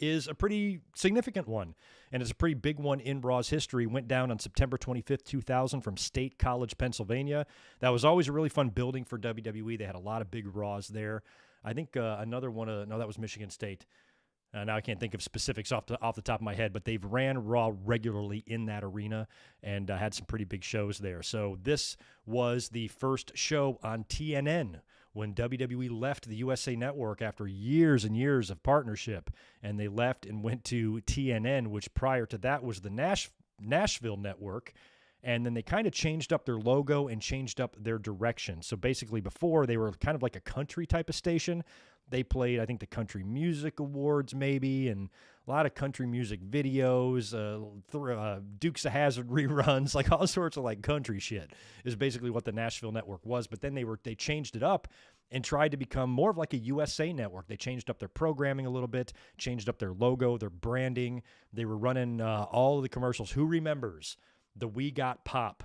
is a pretty significant one, and it's a pretty big one in Raw's history. Went down on September 25th, 2000 from State College, Pennsylvania. That was always a really fun building for WWE. They had a lot of big Raws there. I think another one, no, that was Michigan State. Now I can't think of specifics off the top of my head, but they've ran Raw regularly in that arena and had some pretty big shows there. So this was the first show on TNN when WWE left the USA Network after years and years of partnership, and they left and went to TNN, which prior to that was the Nashville Network. And then they kind of changed up their logo and changed up their direction. So basically before they were kind of like a country type of station. They played, I think, the Country Music Awards maybe, and a lot of country music videos, Dukes of Hazzard reruns, like all sorts of like country shit is basically what the Nashville Network was. But then they changed it up and tried to become more of like a USA Network. They changed up their programming a little bit, changed up their logo, their branding. They were running all of the commercials. Who remembers the We Got Pop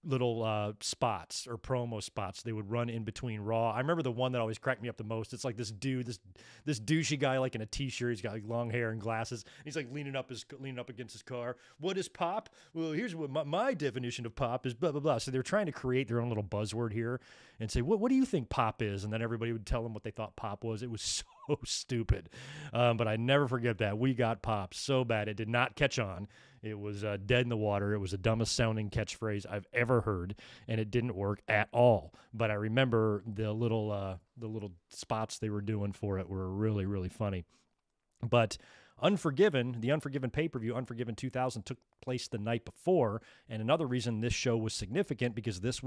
little spots or promo spots they would run in between Raw? I remember the one that always cracked me up the most. It's like this dude, this douchey guy, like in a t-shirt. He's got like long hair and glasses. He's like leaning up against his car. What is pop? Well, here's what my definition of pop is. Blah blah blah. So they're trying to create their own little buzzword here and say, what do you think pop is? And then everybody would tell them what they thought pop was. It was so stupid, but I never forget that. We Got Pop so bad it did not catch on. It was dead in the water. It was the dumbest sounding catchphrase I've ever heard, and it didn't work at all. But I remember the little spots they were doing for it were really, really funny. But Unforgiven, the Unforgiven pay-per-view, Unforgiven 2000, took place the night before, and another reason this show was significant because this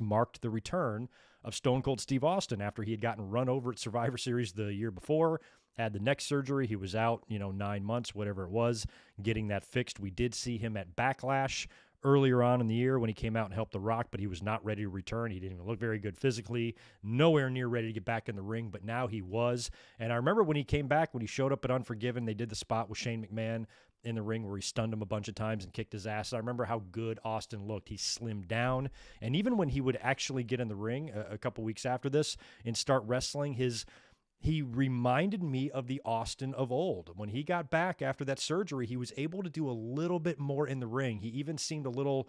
marked the return of Stone Cold Steve Austin after he had gotten run over at Survivor Series the year before, had the neck surgery. He was out, 9 months, whatever it was, getting that fixed. We did see him at Backlash earlier on in the year when he came out and helped The Rock, but he was not ready to return. He didn't even look very good physically, nowhere near ready to get back in the ring, but now he was. And I remember when he came back, when he showed up at Unforgiven, they did the spot with Shane McMahon in the ring where he stunned him a bunch of times and kicked his ass. I remember how good Austin looked. He slimmed down. And even when he would actually get in the ring a couple weeks after this and start wrestling, he reminded me of the Austin of old. When he got back after that surgery, he was able to do a little bit more in the ring. He even seemed a little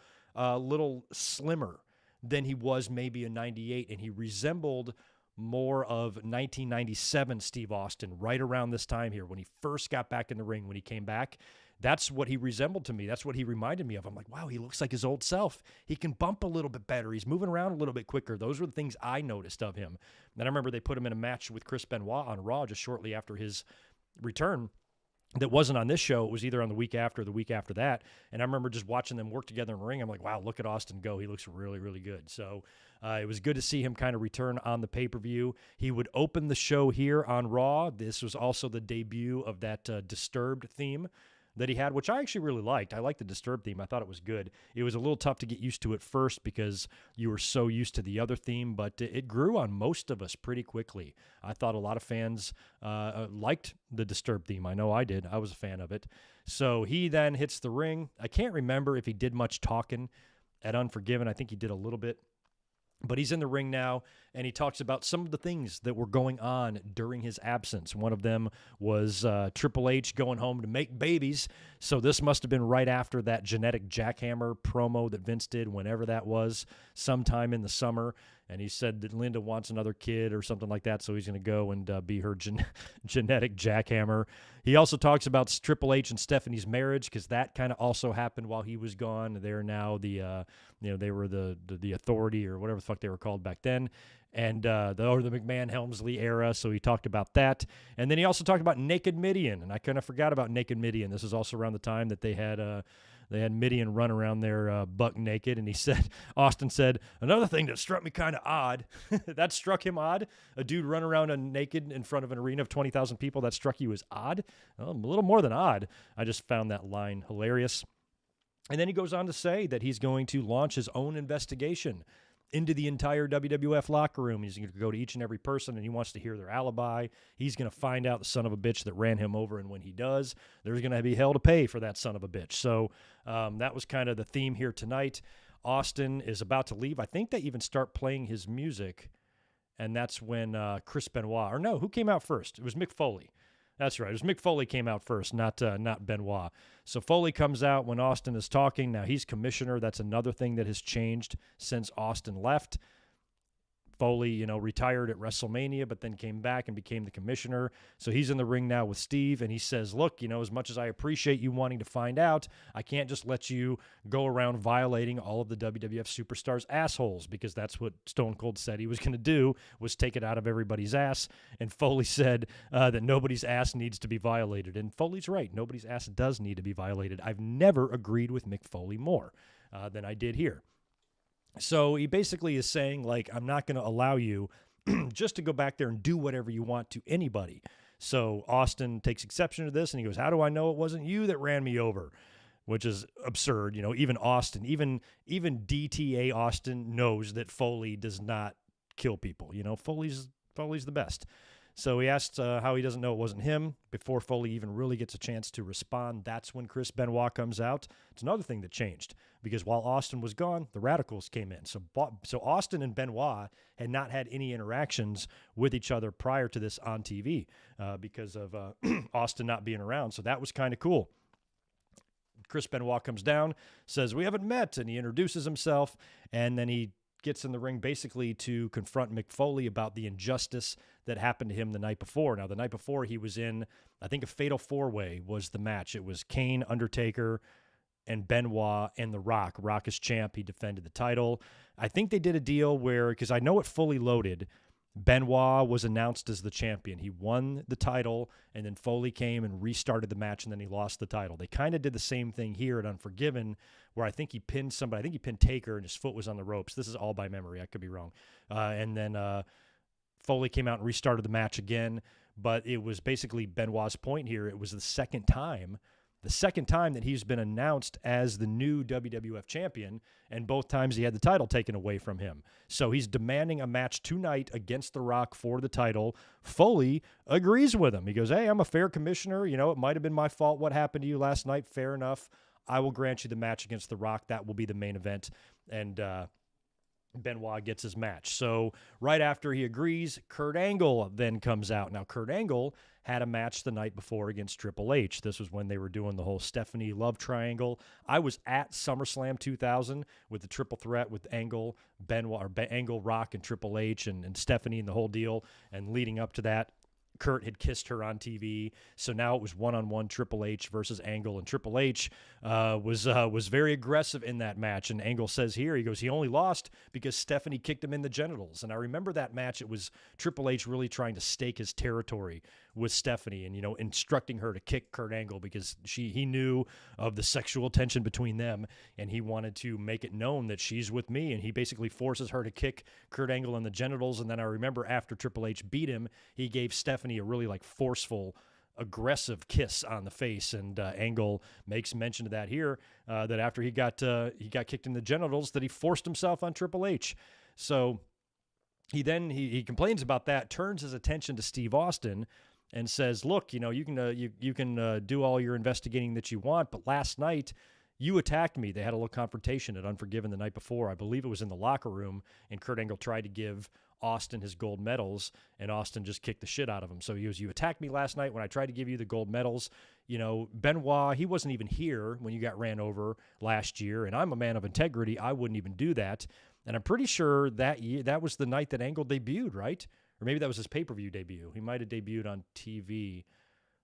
slimmer than he was maybe in 98, and he resembled more of 1997 Steve Austin right around this time here when he first got back in the ring, when he came back. That's what he resembled to me. That's what he reminded me of. I'm like, wow, he looks like his old self. He can bump a little bit better. He's moving around a little bit quicker. Those were the things I noticed of him. Then I remember they put him in a match with Chris Benoit on Raw just shortly after his return. That wasn't on this show. It was either on the week after or the week after that. And I remember just watching them work together in the ring. I'm like, wow, look at Austin go. He looks really, really good. So it was good to see him kind of return on the pay-per-view. He would open the show here on Raw. This was also the debut of that Disturbed theme that he had, which I actually really liked. I liked the Disturbed theme. I thought it was good. It was a little tough to get used to at first because you were so used to the other theme, but it grew on most of us pretty quickly. I thought a lot of fans liked the Disturbed theme. I know I did. I was a fan of it. So he then hits the ring. I can't remember if he did much talking at Unforgiven. I think he did a little bit. But he's in the ring now, and he talks about some of the things that were going on during his absence. One of them was Triple H going home to make babies. So this must have been right after that genetic jackhammer promo that Vince did, whenever that was, sometime in the summer. and he said that Linda wants another kid or something like that, so he's going to go and be her genetic jackhammer. He also talks about Triple H and Stephanie's marriage, because that kind of also happened while he was gone. They're now they were the authority, or whatever the fuck they were called back then, and the McMahon-Helmsley era, so he talked about that. And then he also talked about Naked Midian, and I kind of forgot about Naked Midian. This is also around the time that they had Midian run around there buck naked, and Austin said, another thing that struck me kind of odd, that struck him odd, a dude run around naked in front of an arena of 20,000 people, that struck you as odd? Well, a little more than odd. I just found that line hilarious. And then he goes on to say that he's going to launch his own investigation into the entire WWF locker room. He's going to go to each and every person, and he wants to hear their alibi. He's going to find out the son of a bitch that ran him over, and when he does, there's going to be hell to pay for that son of a bitch. So that was kind of the theme here tonight. Austin is about to leave. I think they even start playing his music, and that's when Chris Benoit, or no, who came out first? It was Mick Foley. That's right. It was Mick Foley came out first, not Benoit. So Foley comes out when Austin is talking. Now he's commissioner. That's another thing that has changed since Austin left. Foley, retired at WrestleMania, but then came back and became the commissioner. So he's in the ring now with Steve, and he says, look, as much as I appreciate you wanting to find out, I can't just let you go around violating all of the WWF superstars' assholes, because that's what Stone Cold said he was going to do, was take it out of everybody's ass. And Foley said that nobody's ass needs to be violated. And Foley's right. Nobody's ass does need to be violated. I've never agreed with Mick Foley more than I did here. So he basically is saying, I'm not going to allow you just to go back there and do whatever you want to anybody. So Austin takes exception to this, and he goes, how do I know it wasn't you that ran me over? Which is absurd. Even Austin, even DTA Austin knows that Foley does not kill people. Foley's the best. So he asked how he doesn't know it wasn't him. Before Foley even really gets a chance to respond, that's when Chris Benoit comes out. It's another thing that changed, because while Austin was gone, the Radicals came in. So Austin and Benoit had not had any interactions with each other prior to this on TV because of Austin not being around. So that was kind of cool. Chris Benoit comes down, says, we haven't met, and he introduces himself, and then he gets in the ring basically to confront Mick Foley about the injustice that happened to him the night before. Now, the night before he was in, I think, a fatal four-way was the match. It was Kane, Undertaker, and Benoit and The Rock. Rock is champ. He defended the title. I think they did a deal where, because I know it Fully Loaded, Benoit was announced as the champion. He won the title, and then Foley came and restarted the match, and then he lost the title. They kind of did the same thing here at Unforgiven, where I think he pinned somebody. I think he pinned Taker, and his foot was on the ropes. This is all by memory. I could be wrong. And then Foley came out and restarted the match again, but it was basically Benoit's point here. It was the second time that he's been announced as the new WWF champion, and both times he had the title taken away from him. So he's demanding a match tonight against The Rock for the title. Foley agrees with him. He goes, hey, I'm a fair commissioner. It might have been my fault what happened to you last night. Fair enough. I will grant you the match against The Rock. That will be the main event. And Benoit gets his match. So right after he agrees, Kurt Angle then comes out. Now, Kurt Angle had a match the night before against Triple H. This was when they were doing the whole Stephanie love triangle. I was at SummerSlam 2000 with the triple threat with Angle, Benoit, or Angle, Rock, and Triple H, and Stephanie and the whole deal. And leading up to that, Kurt had kissed her on TV, so now it was one-on-one Triple H versus Angle, and Triple H was very aggressive in that match. And Angle says here, he goes, he only lost because Stephanie kicked him in the genitals. And I remember that match. It was Triple H really trying to stake his territory with Stephanie, and instructing her to kick Kurt Angle because he knew of the sexual tension between them, and he wanted to make it known that she's with me. And he basically forces her to kick Kurt Angle in the genitals. And then I remember after Triple H beat him, he gave Stephanie a really forceful, aggressive kiss on the face. And Angle makes mention of that here, that after he got kicked in the genitals, that he forced himself on Triple H. So he complains about that, turns his attention to Steve Austin, and says, look, you can do all your investigating that you want, but last night you attacked me. They had a little confrontation at Unforgiven the night before. I believe it was in the locker room, and Kurt Angle tried to give Austin his gold medals, and Austin just kicked the shit out of him. So he goes, you attacked me last night when I tried to give you the gold medals. Benoit, he wasn't even here when you got ran over last year, and I'm a man of integrity. I wouldn't even do that. And I'm pretty sure that year, that was the night that Angle debuted, right? Or maybe that was his pay-per-view debut. He might have debuted on TV.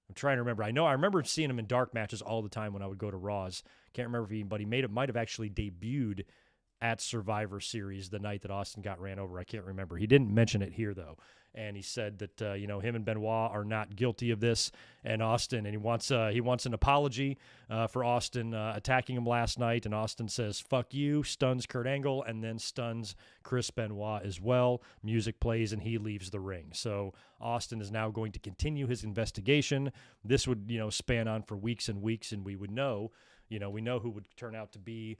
I'm trying to remember. I remember seeing him in dark matches all the time when I would go to Raws. Can't remember if but he might have actually debuted at Survivor Series the night that Austin got ran over. I can't remember. He didn't mention it here, though. And he said that, him and Benoit are not guilty of this. And Austin, and he wants an apology for Austin attacking him last night. And Austin says, fuck you, stuns Kurt Angle, and then stuns Chris Benoit as well. Music plays, and he leaves the ring. So Austin is now going to continue his investigation. This would, span on for weeks and weeks, and we would know, we know who would turn out to be,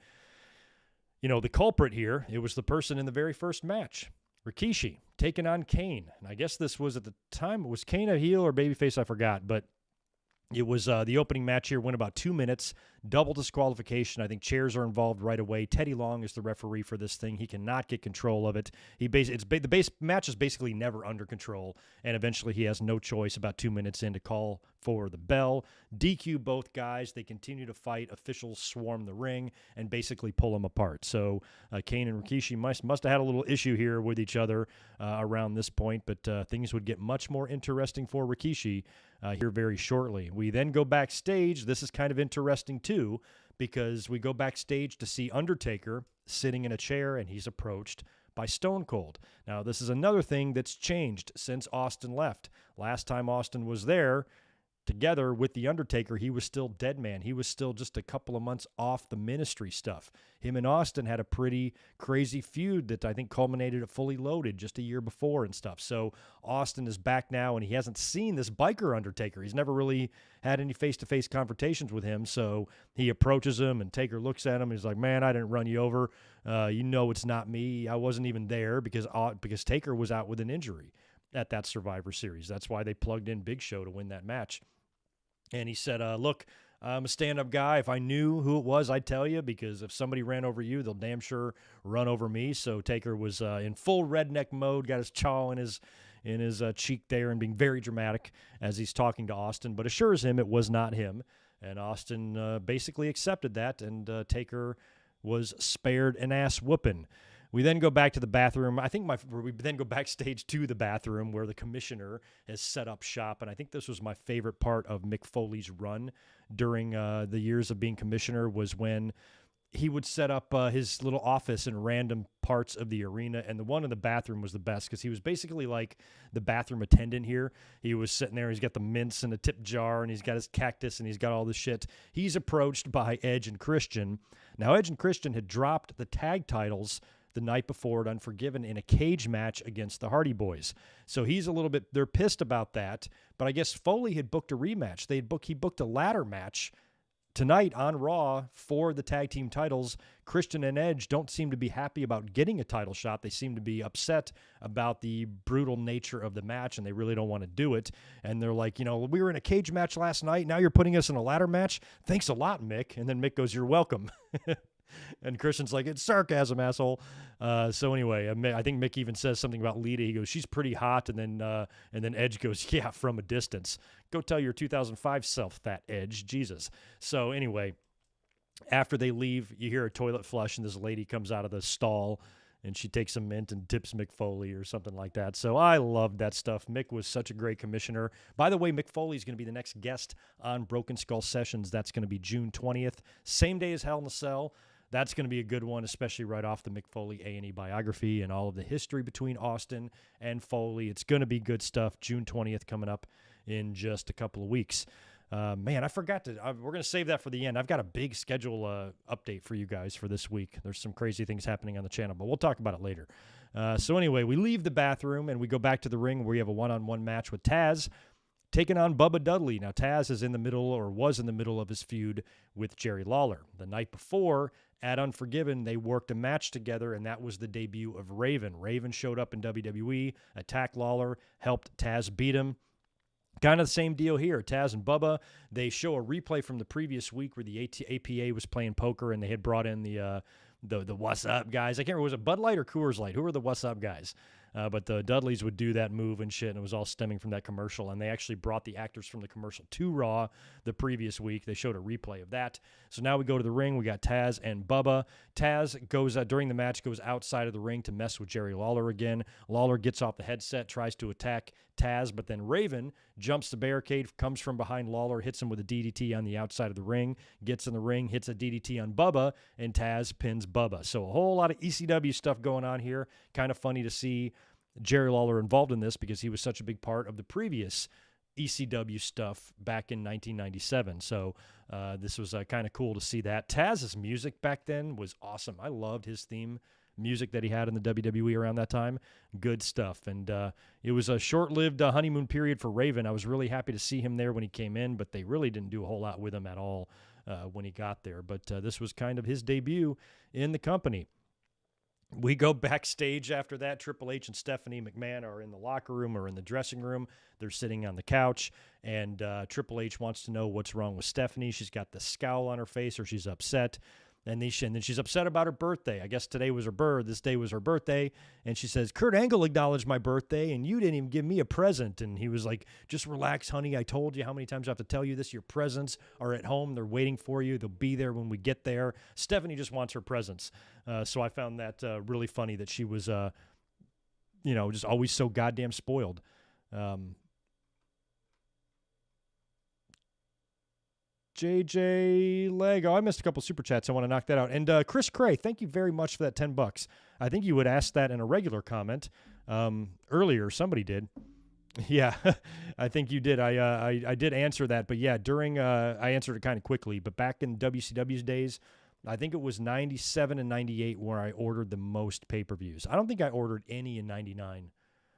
the culprit here. It was the person in the very first match. Rikishi taking on Kane. And I guess this was at the time, was Kane a heel or babyface? I forgot, but it was the opening match here, went about 2 minutes, double disqualification. I think chairs are involved right away. Teddy Long is the referee for this thing. He cannot get control of it. The base match is basically never under control, and eventually he has no choice about 2 minutes in to call for the bell. DQ both guys. They continue to fight. Officials swarm the ring and basically pull them apart. So Kane and Rikishi must have had a little issue here with each other around this point, but things would get much more interesting for Rikishi here very shortly. We then go backstage. This is kind of interesting too, because we go backstage to see Undertaker sitting in a chair, and he's approached by Stone Cold. Now, this is another thing that's changed since Austin left. Last time Austin was there, together with The Undertaker, he was still dead man. He was still just a couple of months off the ministry stuff. Him and Austin had a pretty crazy feud that I think culminated at Fully Loaded just a year before and stuff. So Austin is back now, and he hasn't seen this biker Undertaker. He's never really had any face-to-face confrontations with him. So he approaches him, and Taker looks at him. He's like, man, I didn't run you over. It's not me. I wasn't even there because Taker was out with an injury at that Survivor Series. That's why they plugged in Big Show to win that match. And he said, look, I'm a stand-up guy. If I knew who it was, I'd tell you, because if somebody ran over you, they'll damn sure run over me. So Taker was in full redneck mode, got his chaw in his cheek there, and being very dramatic as he's talking to Austin, but assures him it was not him. And Austin basically accepted that, and Taker was spared an ass whooping. We then go back to the bathroom. We then go backstage to the bathroom where the commissioner has set up shop. And I think this was my favorite part of Mick Foley's run during the years of being commissioner, was when he would set up his little office in random parts of the arena. And the one in the bathroom was the best, because he was basically like the bathroom attendant here. He was sitting there. He's got the mints in a tip jar, and he's got his cactus, and he's got all this shit. He's approached by Edge and Christian. Now, Edge and Christian had dropped the tag titles the night before at Unforgiven in a cage match against the Hardy Boys. So he's a little bit, they're pissed about that, but I guess Foley had booked a rematch. He booked a ladder match tonight on Raw for the tag team titles. Christian and Edge don't seem to be happy about getting a title shot. They seem to be upset about the brutal nature of the match, and they really don't want to do it. And they're like, we were in a cage match last night. Now you're putting us in a ladder match? Thanks a lot, Mick. And then Mick goes, you're welcome. And Christian's like, it's sarcasm, asshole. So anyway, I think Mick even says something about Lita. He goes, she's pretty hot. And then Edge goes, yeah, from a distance. Go tell your 2005 self that, Edge. Jesus. So anyway, after they leave, you hear a toilet flush, and this lady comes out of the stall, and she takes some mint and tips Mick Foley or something like that. So I loved that stuff. Mick was such a great commissioner. By the way, Mick Foley is going to be the next guest on Broken Skull Sessions. That's going to be June 20th, same day as Hell in a Cell. That's going to be a good one, especially right off the Mick Foley A&E biography and all of the history between Austin and Foley. It's going to be good stuff. June 20th coming up in just a couple of weeks. Man, I forgot to, we're going to save that for the end. I've got a big schedule update for you guys for this week. There's some crazy things happening on the channel, but we'll talk about it later. So anyway, we leave the bathroom and we go back to the ring where we have a one-on-one match with Taz taking on Bubba Dudley. Now, Taz is was in the middle of his feud with Jerry Lawler. The night before, at Unforgiven, they worked a match together, and that was the debut of Raven. Raven showed up in WWE, attacked Lawler, helped Taz beat him. Kind of the same deal here. Taz and Bubba, they show a replay from the previous week where the APA was playing poker, and they had brought in the What's Up guys. I can't remember, was it Bud Light or Coors Light? Who were the What's Up guys? But the Dudleys would do that move and shit, and it was all stemming from that commercial. And they actually brought the actors from the commercial to Raw the previous week. They showed a replay of that. So now we go to the ring. We got Taz and Bubba. Taz goes during the match, goes outside of the ring to mess with Jerry Lawler again. Lawler gets off the headset, tries to attack Taz, but then Raven jumps the barricade, comes from behind Lawler, hits him with a DDT on the outside of the ring, gets in the ring, hits a DDT on Bubba, and Taz pins Bubba. So a whole lot of ECW stuff going on here. Kind of funny to see Jerry Lawler involved in this because he was such a big part of the previous ECW stuff back in 1997. So this was kind of cool to see that. Taz's music back then was awesome. I loved his theme music that he had in the WWE around that time. Good stuff. And it was a short-lived honeymoon period for Raven. I was really happy to see him there when he came in, but they really didn't do a whole lot with him at all when he got there. But this was kind of his debut in the company. We go backstage after that. Triple H and Stephanie McMahon are in the locker room or in the dressing room. They're sitting on the couch, and Triple H wants to know what's wrong with Stephanie. She's got the scowl on her face, or she's upset. And then she's upset about her birthday. I guess today was this day was her birthday. And she says, Kurt Angle acknowledged my birthday, and you didn't even give me a present. And he was like, just relax, honey. I told you how many times I have to tell you this. Your presents are at home. They're waiting for you. They'll be there when we get there. Stephanie just wants her presents. So I found that really funny that she was, just always so goddamn spoiled. JJ Lego. I missed a couple super chats. I want to knock that out. And Chris Cray, thank you very much for that $10. I think you would ask that in a regular comment earlier. Somebody did. Yeah, I think you did. I did answer that. But yeah, I answered it kind of quickly. But back in WCW's days, I think it was 97 and 98 where I ordered the most pay-per-views. I don't think I ordered any in 99.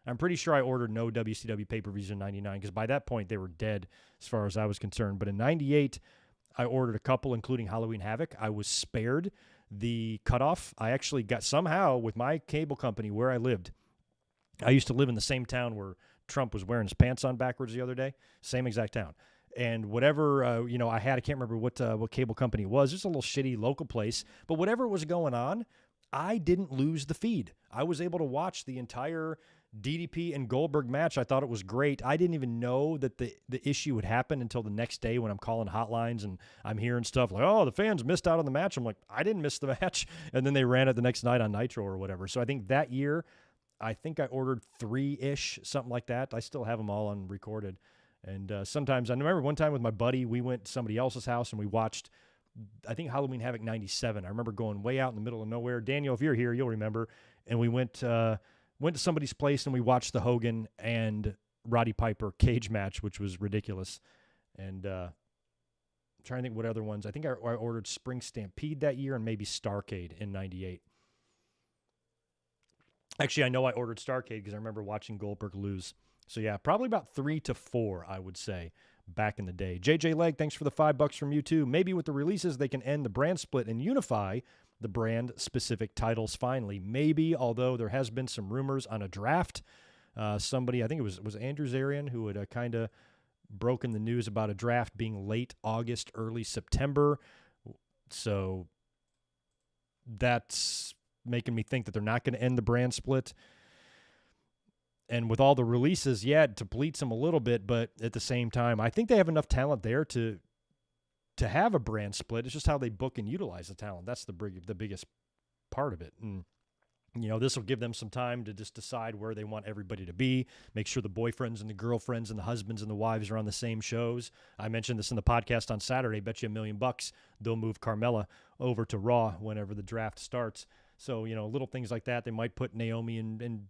I'm pretty sure I ordered no WCW pay-per-views in 99 because by that point they were dead as far as I was concerned. But in 98, I ordered a couple, including Halloween Havoc. I was spared the cutoff. I actually got somehow with my cable company where I lived. I used to live in the same town where Trump was wearing his pants on backwards the other day. Same exact town. And whatever, I had, I can't remember what cable company it was. Just a little shitty local place. But whatever was going on, I didn't lose the feed. I was able to watch the entire DDP and Goldberg match. I thought it was great. I didn't even know that the issue would happen until the next day when I'm calling hotlines and I'm hearing stuff like, oh, the fans missed out on the match. I'm like, I didn't miss the match. And then they ran it the next night on Nitro or whatever. So I think that year, I ordered 3-ish, something like that. I still have them all unrecorded. And sometimes, I remember one time with my buddy, we went to somebody else's house and we watched, I think, Halloween Havoc 97. I remember going way out in the middle of nowhere. Daniel, if you're here, you'll remember. And we went to somebody's place and we watched the Hogan and Roddy Piper cage match, which was ridiculous. And I'm trying to think what other ones. I think I ordered Spring Stampede that year and maybe Starrcade in 98. Actually, I know I ordered Starrcade because I remember watching Goldberg lose. So yeah, probably about 3 to 4, I would say, back in the day. JJ Leg, thanks for the $5 from you too. Maybe with the releases, they can end the brand split and unify the brand-specific titles finally. Maybe, although there has been some rumors on a draft. Somebody, I think it was Andrew Zarian, who had kind of broken the news about a draft being late August, early September. So that's making me think that they're not going to end the brand split. And with all the releases, yeah, it depletes them a little bit, but at the same time, I think they have enough talent there to have a brand split. It's just how they book and utilize the talent. That's the biggest part of it. And, this will give them some time to just decide where they want everybody to be, make sure the boyfriends and the girlfriends and the husbands and the wives are on the same shows. I mentioned this in the podcast on Saturday. Bet you $1 million they'll move Carmella over to Raw whenever the draft starts. So, little things like that. They might put Naomi and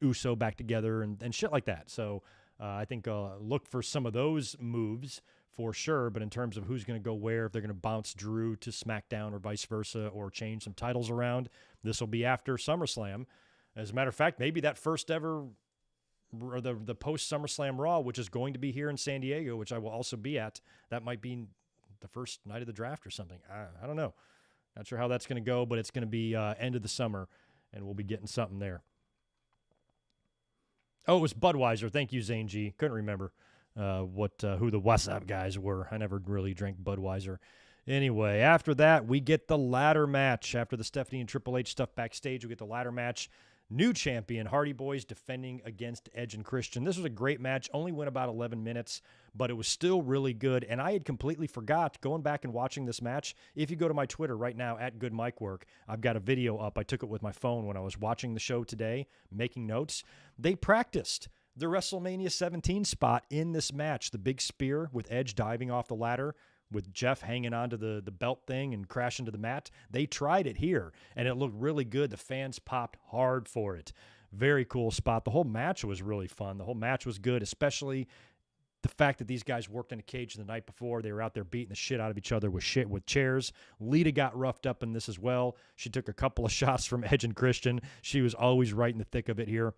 Uso back together and shit like that. So I think look for some of those moves for sure. But in terms of who's going to go where, if they're going to bounce Drew to SmackDown or vice versa, or change some titles around, this will be after SummerSlam. As a matter of fact, maybe that first ever, or the post SummerSlam Raw, which is going to be here in San Diego, which I will also be at, that might be the first night of the draft or something. I don't know. Not sure how that's going to go, but it's going to be end of the summer, and we'll be getting something there. Oh, it was Budweiser. Thank you, Zane G. Couldn't remember who the What's Up guys were. I never really drank Budweiser. Anyway, after that, we get the ladder match. After the Stephanie and Triple H stuff backstage, we get the ladder match. new champion, Hardy Boys, defending against Edge and Christian. This was a great match, only went about 11 minutes, but it was still really good, and I had completely forgot, going back and watching this match. If you go to my Twitter right now, at Good Mic Work, I've got a video up. I took it with my phone when I was watching the show today, making notes. They practiced the WrestleMania 17 spot in this match, the big spear with Edge diving off the ladder, with Jeff hanging onto the belt thing and crashing to the mat. They tried it here, and it looked really good. The fans popped hard for it. Very cool spot. The whole match was really fun. The whole match was good, especially the fact that these guys worked in a cage the night before. They were out there beating the shit out of each other with chairs. Lita got roughed up in this as well. She took a couple of shots from Edge and Christian. She was always right in the thick of it here.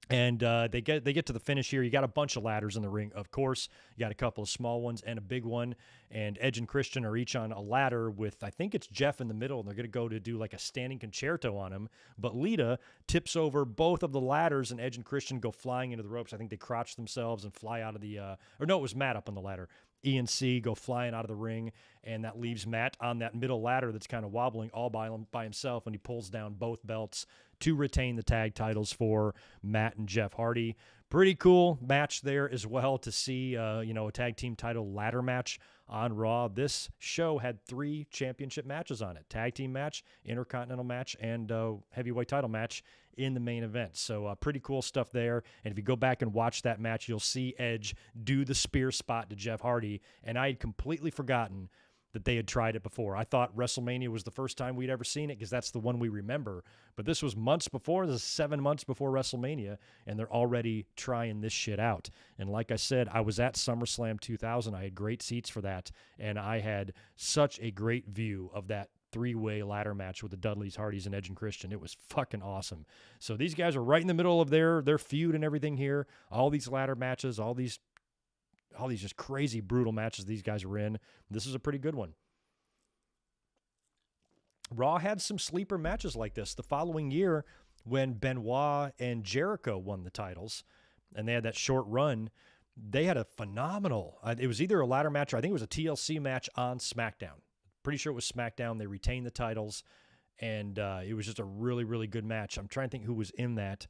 And they get to the finish here. You got a bunch of ladders in the ring, of course. You got a couple of small ones and a big one. And Edge and Christian are each on a ladder with, I think it's Jeff in the middle, and they're going to go to do like a standing concerto on him. But Lita tips over both of the ladders, and Edge and Christian go flying into the ropes. I think they crotch themselves and fly out of the or no, it was Matt up on the ladder. E and C go flying out of the ring, and that leaves Matt on that middle ladder that's kind of wobbling all by himself, and he pulls down both belts to retain the tag titles for Matt and Jeff Hardy. Pretty cool match there as well to see, a tag team title ladder match on Raw. This show had 3 championship matches on it: tag team match, intercontinental match, and heavyweight title match in the main event. So pretty cool stuff there. And if you go back and watch that match, you'll see Edge do the spear spot to Jeff Hardy. And I had completely forgotten that they had tried it before. I thought WrestleMania was the first time we'd ever seen it because that's the one we remember. But this was months before. This is 7 months before WrestleMania, and they're already trying this shit out. And like I said, I was at SummerSlam 2000. I had great seats for that, and I had such a great view of that 3-way ladder match with the Dudleys, Hardys, and Edge and Christian. It was fucking awesome. So these guys are right in the middle of their feud and everything here. All these ladder matches, all these just crazy, brutal matches these guys were in. This is a pretty good one. Raw had some sleeper matches like this the following year when Benoit and Jericho won the titles, and they had that short run. They had a phenomenal, it was either a ladder match or I think it was a TLC match on SmackDown. Pretty sure it was SmackDown. They retained the titles, and it was just a really, really good match. I'm trying to think who was in that.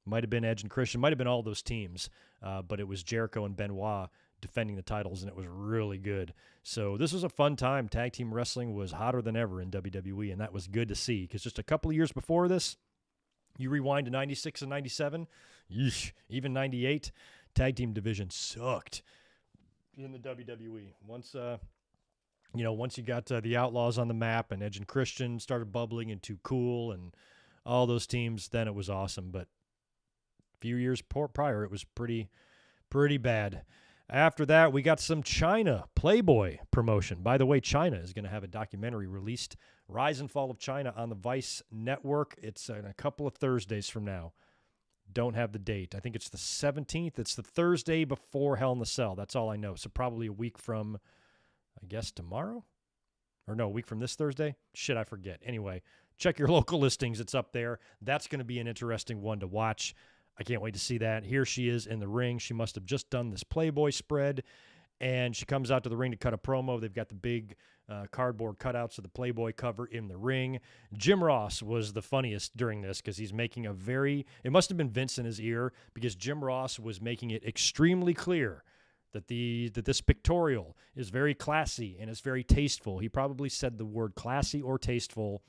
Might have been Edge and Christian. Might have been all those teams, but it was Jericho and Benoit defending the titles, and it was really good. So this was a fun time. Tag team wrestling was hotter than ever in WWE, and that was good to see, because just a couple of years before this, you rewind to 96 and 97, even 98, tag team division sucked in the WWE. Once you got the Outlaws on the map and Edge and Christian started bubbling and Too Cool and all those teams, then it was awesome. But a few years prior, it was pretty bad. After that, we got some China Playboy promotion. By the way, China is going to have a documentary released, Rise and Fall of China, on the Vice Network. It's in a couple of Thursdays from now. Don't have the date. I think it's the 17th. It's the Thursday before Hell in the Cell. That's all I know. So probably a week from, I guess, tomorrow? Or no, a week from this Thursday? Shit, I forget. Anyway, check your local listings. It's up there. That's going to be an interesting one to watch. I can't wait to see that. Here she is in the ring. She must have just done this Playboy spread, and she comes out to the ring to cut a promo. They've got the big cardboard cutouts of the Playboy cover in the ring. Jim Ross was the funniest during this because he's making it must have been Vince in his ear, because Jim Ross was making it extremely clear that this pictorial is very classy and it's very tasteful. He probably said the word classy or tasteful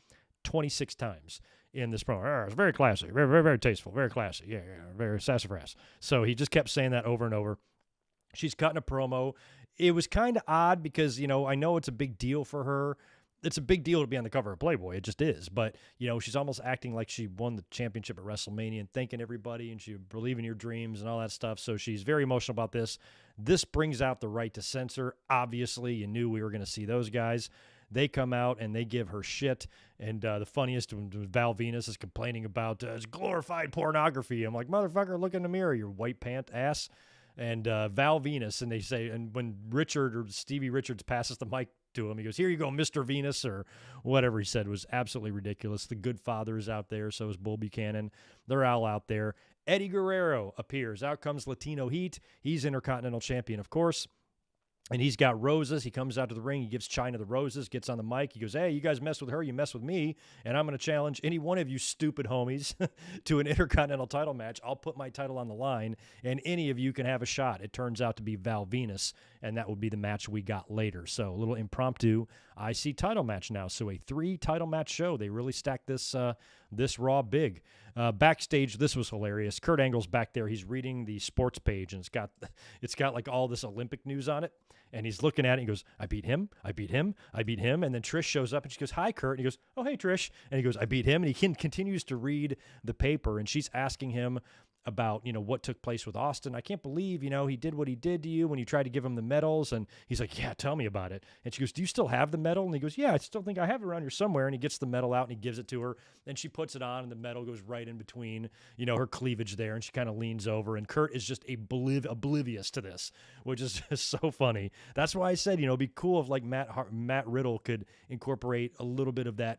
26 times in this promo. It's very classy, very, very, very tasteful, very classy, yeah, very sassafras. So he just kept saying that over and over. She's cutting a promo. It was kind of odd because, I know it's a big deal for her. It's a big deal to be on the cover of Playboy. It just is. But, she's almost acting like she won the championship at WrestleMania and thanking everybody, and she believe in your dreams and all that stuff. So she's very emotional about this. This brings out the right to censor. Obviously, you knew we were going to see those guys. They come out and they give her shit. And the funniest when Val Venus is complaining about it's glorified pornography. I'm like, motherfucker, look in the mirror, your white pant ass. And Val Venus, and they say, and when Richard or Stevie Richards passes the mic to him, he goes, here you go, Mr. Venus, or whatever he said was absolutely ridiculous. The Good Father is out there, so is Bull Buchanan. They're all out there. Eddie Guerrero appears. Out comes Latino Heat. He's Intercontinental Champion, of course. And he's got roses. He comes out to the ring. He gives China the roses, gets on the mic. He goes, hey, you guys mess with her, you mess with me. And I'm going to challenge any one of you stupid homies to an Intercontinental title match. I'll put my title on the line, and any of you can have a shot. It turns out to be Val Venus, and that would be the match we got later. So a little impromptu IC title match now. So a 3-title match show. They really stacked this Raw big. Backstage, this was hilarious. Kurt Angle's back there. He's reading the sports page, and it's got like all this Olympic news on it. And he's looking at it and he goes, I beat him, I beat him, I beat him. And then Trish shows up and she goes, hi, Kurt. And he goes, oh, hey, Trish. And he goes, I beat him. And he continues to read the paper, and she's asking him about, what took place with Austin. I can't believe, he did what he did to you when you tried to give him the medals. And he's like, yeah, tell me about it. And she goes, do you still have the medal? And he goes, yeah, I still think I have it around here somewhere. And he gets the medal out and he gives it to her. And she puts it on, and the medal goes right in between, her cleavage there. And she kind of leans over, and Kurt is just oblivious to this, which is just so funny. That's why I said, it'd be cool if like Matt Riddle could incorporate a little bit of that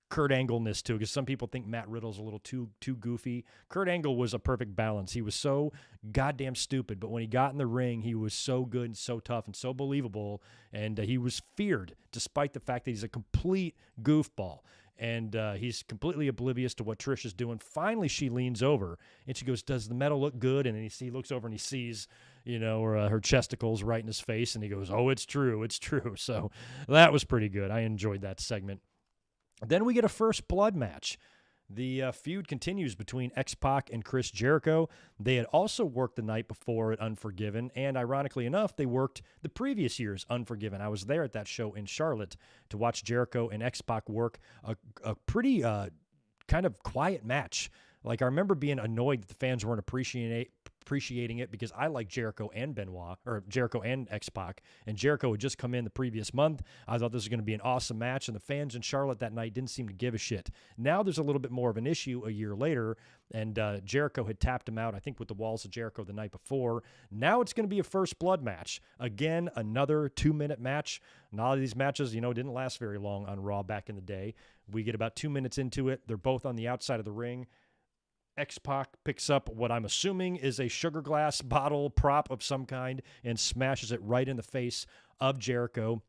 Kurt Angle-ness too, because some people think Matt Riddle's a little too goofy. Kurt Angle was a perfect balance. He was so goddamn stupid, but when he got in the ring, he was so good and so tough and so believable, and he was feared despite the fact that he's a complete goofball. And he's completely oblivious to what Trish is doing. Finally, she leans over, and she goes, does the medal look good? And then he looks over and he sees, her chesticles right in his face, and he goes, oh, it's true, it's true. So that was pretty good. I enjoyed that segment. Then we get a first blood match. The feud continues between X-Pac and Chris Jericho. They had also worked the night before at Unforgiven, and ironically enough, they worked the previous year's Unforgiven. I was there at that show in Charlotte to watch Jericho and X-Pac work a pretty kind of quiet match. Like, I remember being annoyed that the fans weren't appreciating it because I like Jericho and Benoit, or Jericho and X-Pac, and Jericho had just come in the previous month. I thought this was going to be an awesome match, and the fans in Charlotte that night didn't seem to give a shit. Now there's a little bit more of an issue a year later, and Jericho had tapped him out, I think, with the Walls of Jericho the night before. Now it's going to be a first blood match. Again, another 2-minute match. A lot of these matches, didn't last very long on Raw back in the day. We get about 2 minutes into it. They're both on the outside of the ring. X-Pac picks up what I'm assuming is a sugar glass bottle prop of some kind and smashes it right in the face of Jericho.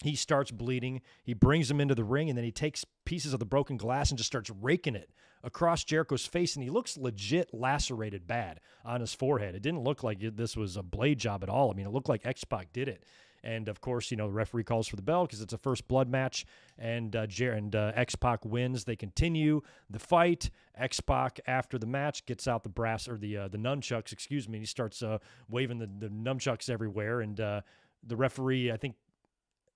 He starts bleeding. He brings him into the ring, and then he takes pieces of the broken glass and just starts raking it across Jericho's face, and he looks legit lacerated bad on his forehead. It didn't look like this was a blade job at all. I mean, it looked like X-Pac did it. And, of course, the referee calls for the bell because it's a first blood match, and X-Pac wins. They continue the fight. X-Pac, after the match, gets out the brass, or the nunchucks, excuse me. He starts waving the nunchucks everywhere, and the referee, I think,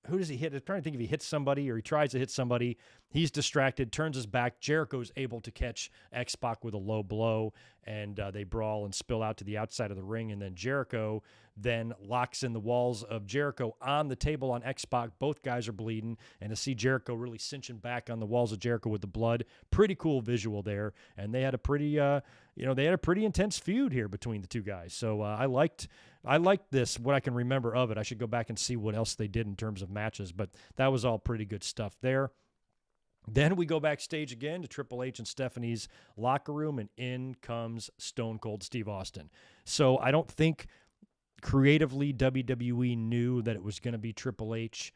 who does he hit? I'm trying to think if he hits somebody or he tries to hit somebody. He's distracted, turns his back. Jericho's able to catch X-Pac with a low blow, and they brawl and spill out to the outside of the ring, and then Jericho then locks in the Walls of Jericho on the table on X-Pac. Both guys are bleeding, and to see Jericho really cinching back on the Walls of Jericho with the blood, pretty cool visual there. And they had a pretty, intense feud here between the two guys. So I liked this, what I can remember of it. I should go back and see what else they did in terms of matches, but that was all pretty good stuff there. Then we go backstage again to Triple H and Stephanie's locker room, and in comes Stone Cold Steve Austin. So I don't think creatively WWE knew that it was going to be Triple H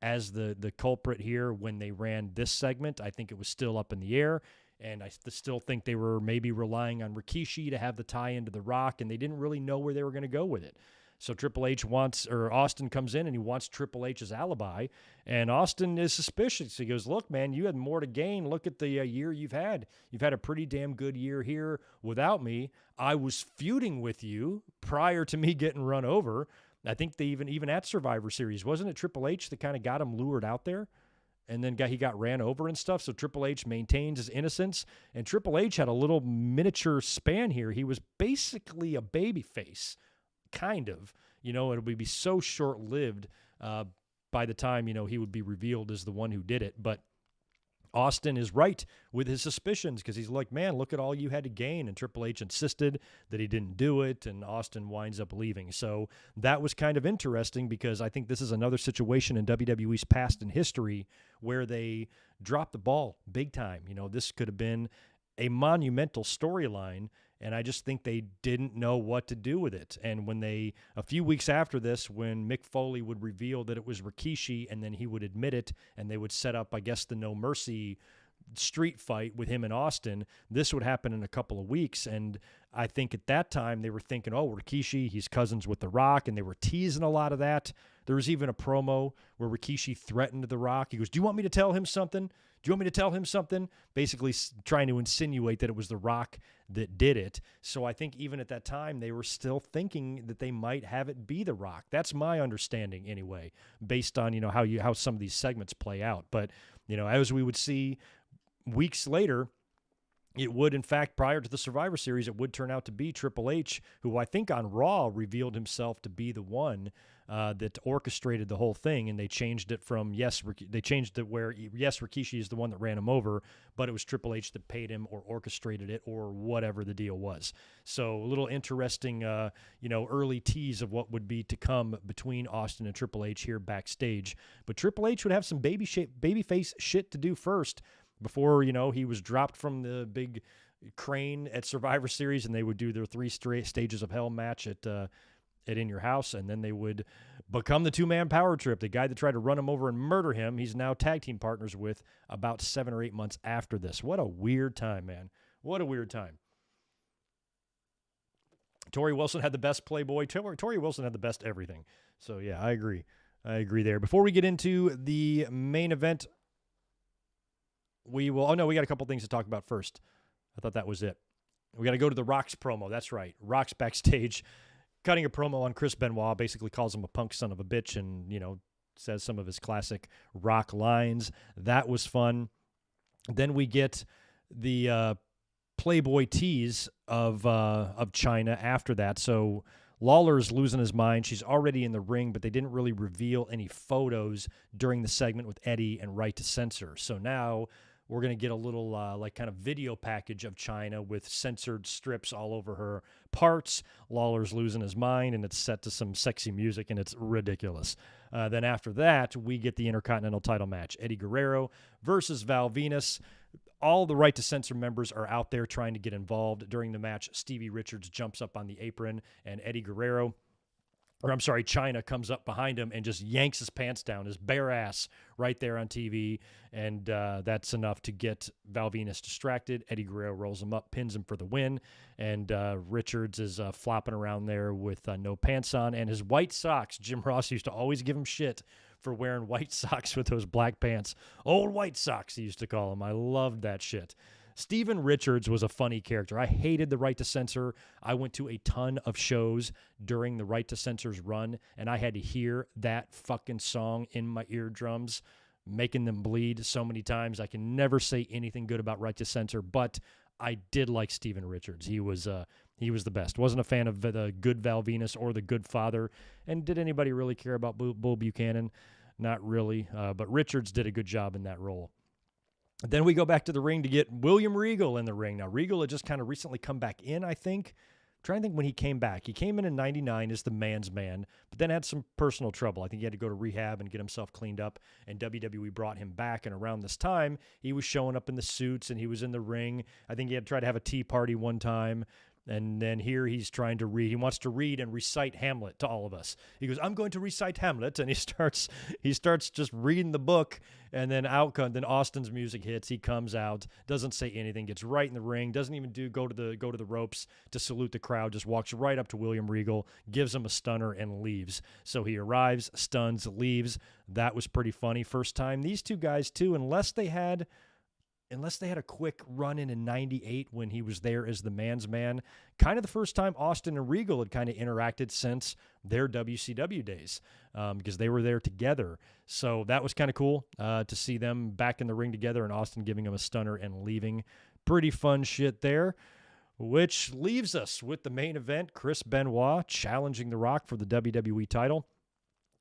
as the culprit here when they ran this segment. I think it was still up in the air, and I still think they were maybe relying on Rikishi to have the tie into The Rock, and they didn't really know where they were going to go with it. So Austin comes in and he wants Triple H's alibi, and Austin is suspicious. He goes, look, man, you had more to gain. Look at the year you've had. You've had a pretty damn good year here without me. I was feuding with you prior to me getting run over. I think they even at Survivor Series, wasn't it Triple H that kind of got him lured out there? And then he got ran over and stuff, so Triple H maintains his innocence. And Triple H had a little miniature span here. He was basically a babyface. Kind of, it would be so short-lived by the time, he would be revealed as the one who did it. But Austin is right with his suspicions because he's like, man, look at all you had to gain. And Triple H insisted that he didn't do it, and Austin winds up leaving. So that was kind of interesting because I think this is another situation in WWE's past and history where they dropped the ball big time. This could have been a monumental storyline, And I just think they didn't know what to do with it. And when a few weeks after this, when Mick Foley would reveal that it was Rikishi and then he would admit it and they would set up, I guess, the No Mercy street fight with him in Austin, this would happen in a couple of weeks. And I think at that time they were thinking, oh, Rikishi, he's cousins with The Rock, and they were teasing a lot of that. There was even a promo where Rikishi threatened The Rock. He goes, do you want me to tell him something? Do you want me to tell him something? Basically trying to insinuate that it was The Rock that did it. So I think even at that time, they were still thinking that they might have it be The Rock. That's my understanding anyway, based on, how some of these segments play out. But, as we would see weeks later, it would, in fact, prior to the Survivor Series, it would turn out to be Triple H, who I think on Raw revealed himself to be the one that orchestrated the whole thing, and they changed it from, Rikishi is the one that ran him over, but it was Triple H that paid him or orchestrated it or whatever the deal was. So a little interesting, early tease of what would be to come between Austin and Triple H here backstage. But Triple H would have some babyface shit to do first, before, he was dropped from the big crane at Survivor Series, and they would do their 3 stages of hell match at In Your House, and then they would become the 2-man power trip. The guy that tried to run him over and murder him, he's now tag team partners with about 7 or 8 months after this. What a weird time, man. What a weird time. Torrie Wilson had the best Playboy. Torrie Wilson had the best everything. So, yeah, I agree. I agree there. Before we get into the main event, we got a couple things to talk about first. I thought that was it. We got to go to the Rock's promo. That's right. Rock's backstage cutting a promo on Chris Benoit, basically calls him a punk son of a bitch and, says some of his classic Rock lines. That was fun. Then we get the Playboy tease of China after that. So Lawler's losing his mind. She's already in the ring, but they didn't really reveal any photos during the segment with Eddie and Right to Censor. So now we're going to get a little kind of video package of China with censored strips all over her parts. Lawler's losing his mind, and it's set to some sexy music, and it's ridiculous. Then after that, we get the Intercontinental title match. Eddie Guerrero versus Val Venus. All the Right to Censor members are out there trying to get involved. During the match, Stevie Richards jumps up on the apron, and China comes up behind him and just yanks his pants down, his bare ass, right there on TV. And that's enough to get Val Venus distracted. Eddie Guerrero rolls him up, pins him for the win. And Richards is flopping around there with no pants on. And his white socks, Jim Ross used to always give him shit for wearing white socks with those black pants. Old white socks, he used to call them. I loved that shit. Steven Richards was a funny character. I hated the Right to Censor. I went to a ton of shows during the Right to Censor's run, and I had to hear that fucking song in my eardrums, making them bleed so many times. I can never say anything good about Right to Censor, but I did like Steven Richards. He was the best. Wasn't a fan of the Good Val Venus or the Good Father. And did anybody really care about Bull Buchanan? Not really. But Richards did a good job in that role. Then we go back to the ring to get William Regal in the ring. Now, Regal had just kind of recently come back in, I think. I'm trying to think when he came back. He came in 99 as the man's man, but then had some personal trouble. I think he had to go to rehab and get himself cleaned up, and WWE brought him back. And around this time, he was showing up in the suits, and he was in the ring. I think he had tried to have a tea party one time. And then here he's trying to read. He wants to read and recite Hamlet to all of us. He goes, "I'm going to recite Hamlet," and he starts just reading the book. And then then Austin's music hits. He comes out, doesn't say anything, gets right in the ring, doesn't even go to the ropes to salute the crowd. Just walks right up to William Regal, gives him a stunner, and leaves. So he arrives, stuns, leaves. That was pretty funny. First time these two guys too, unless they had a quick run-in 98 when he was there as the man's man, kind of the first time Austin and Regal had kind of interacted since their WCW days, because they were there together. So that was kind of cool to see them back in the ring together and Austin giving him a stunner and leaving. Pretty fun shit there, which leaves us with the main event, Chris Benoit challenging The Rock for the WWE title.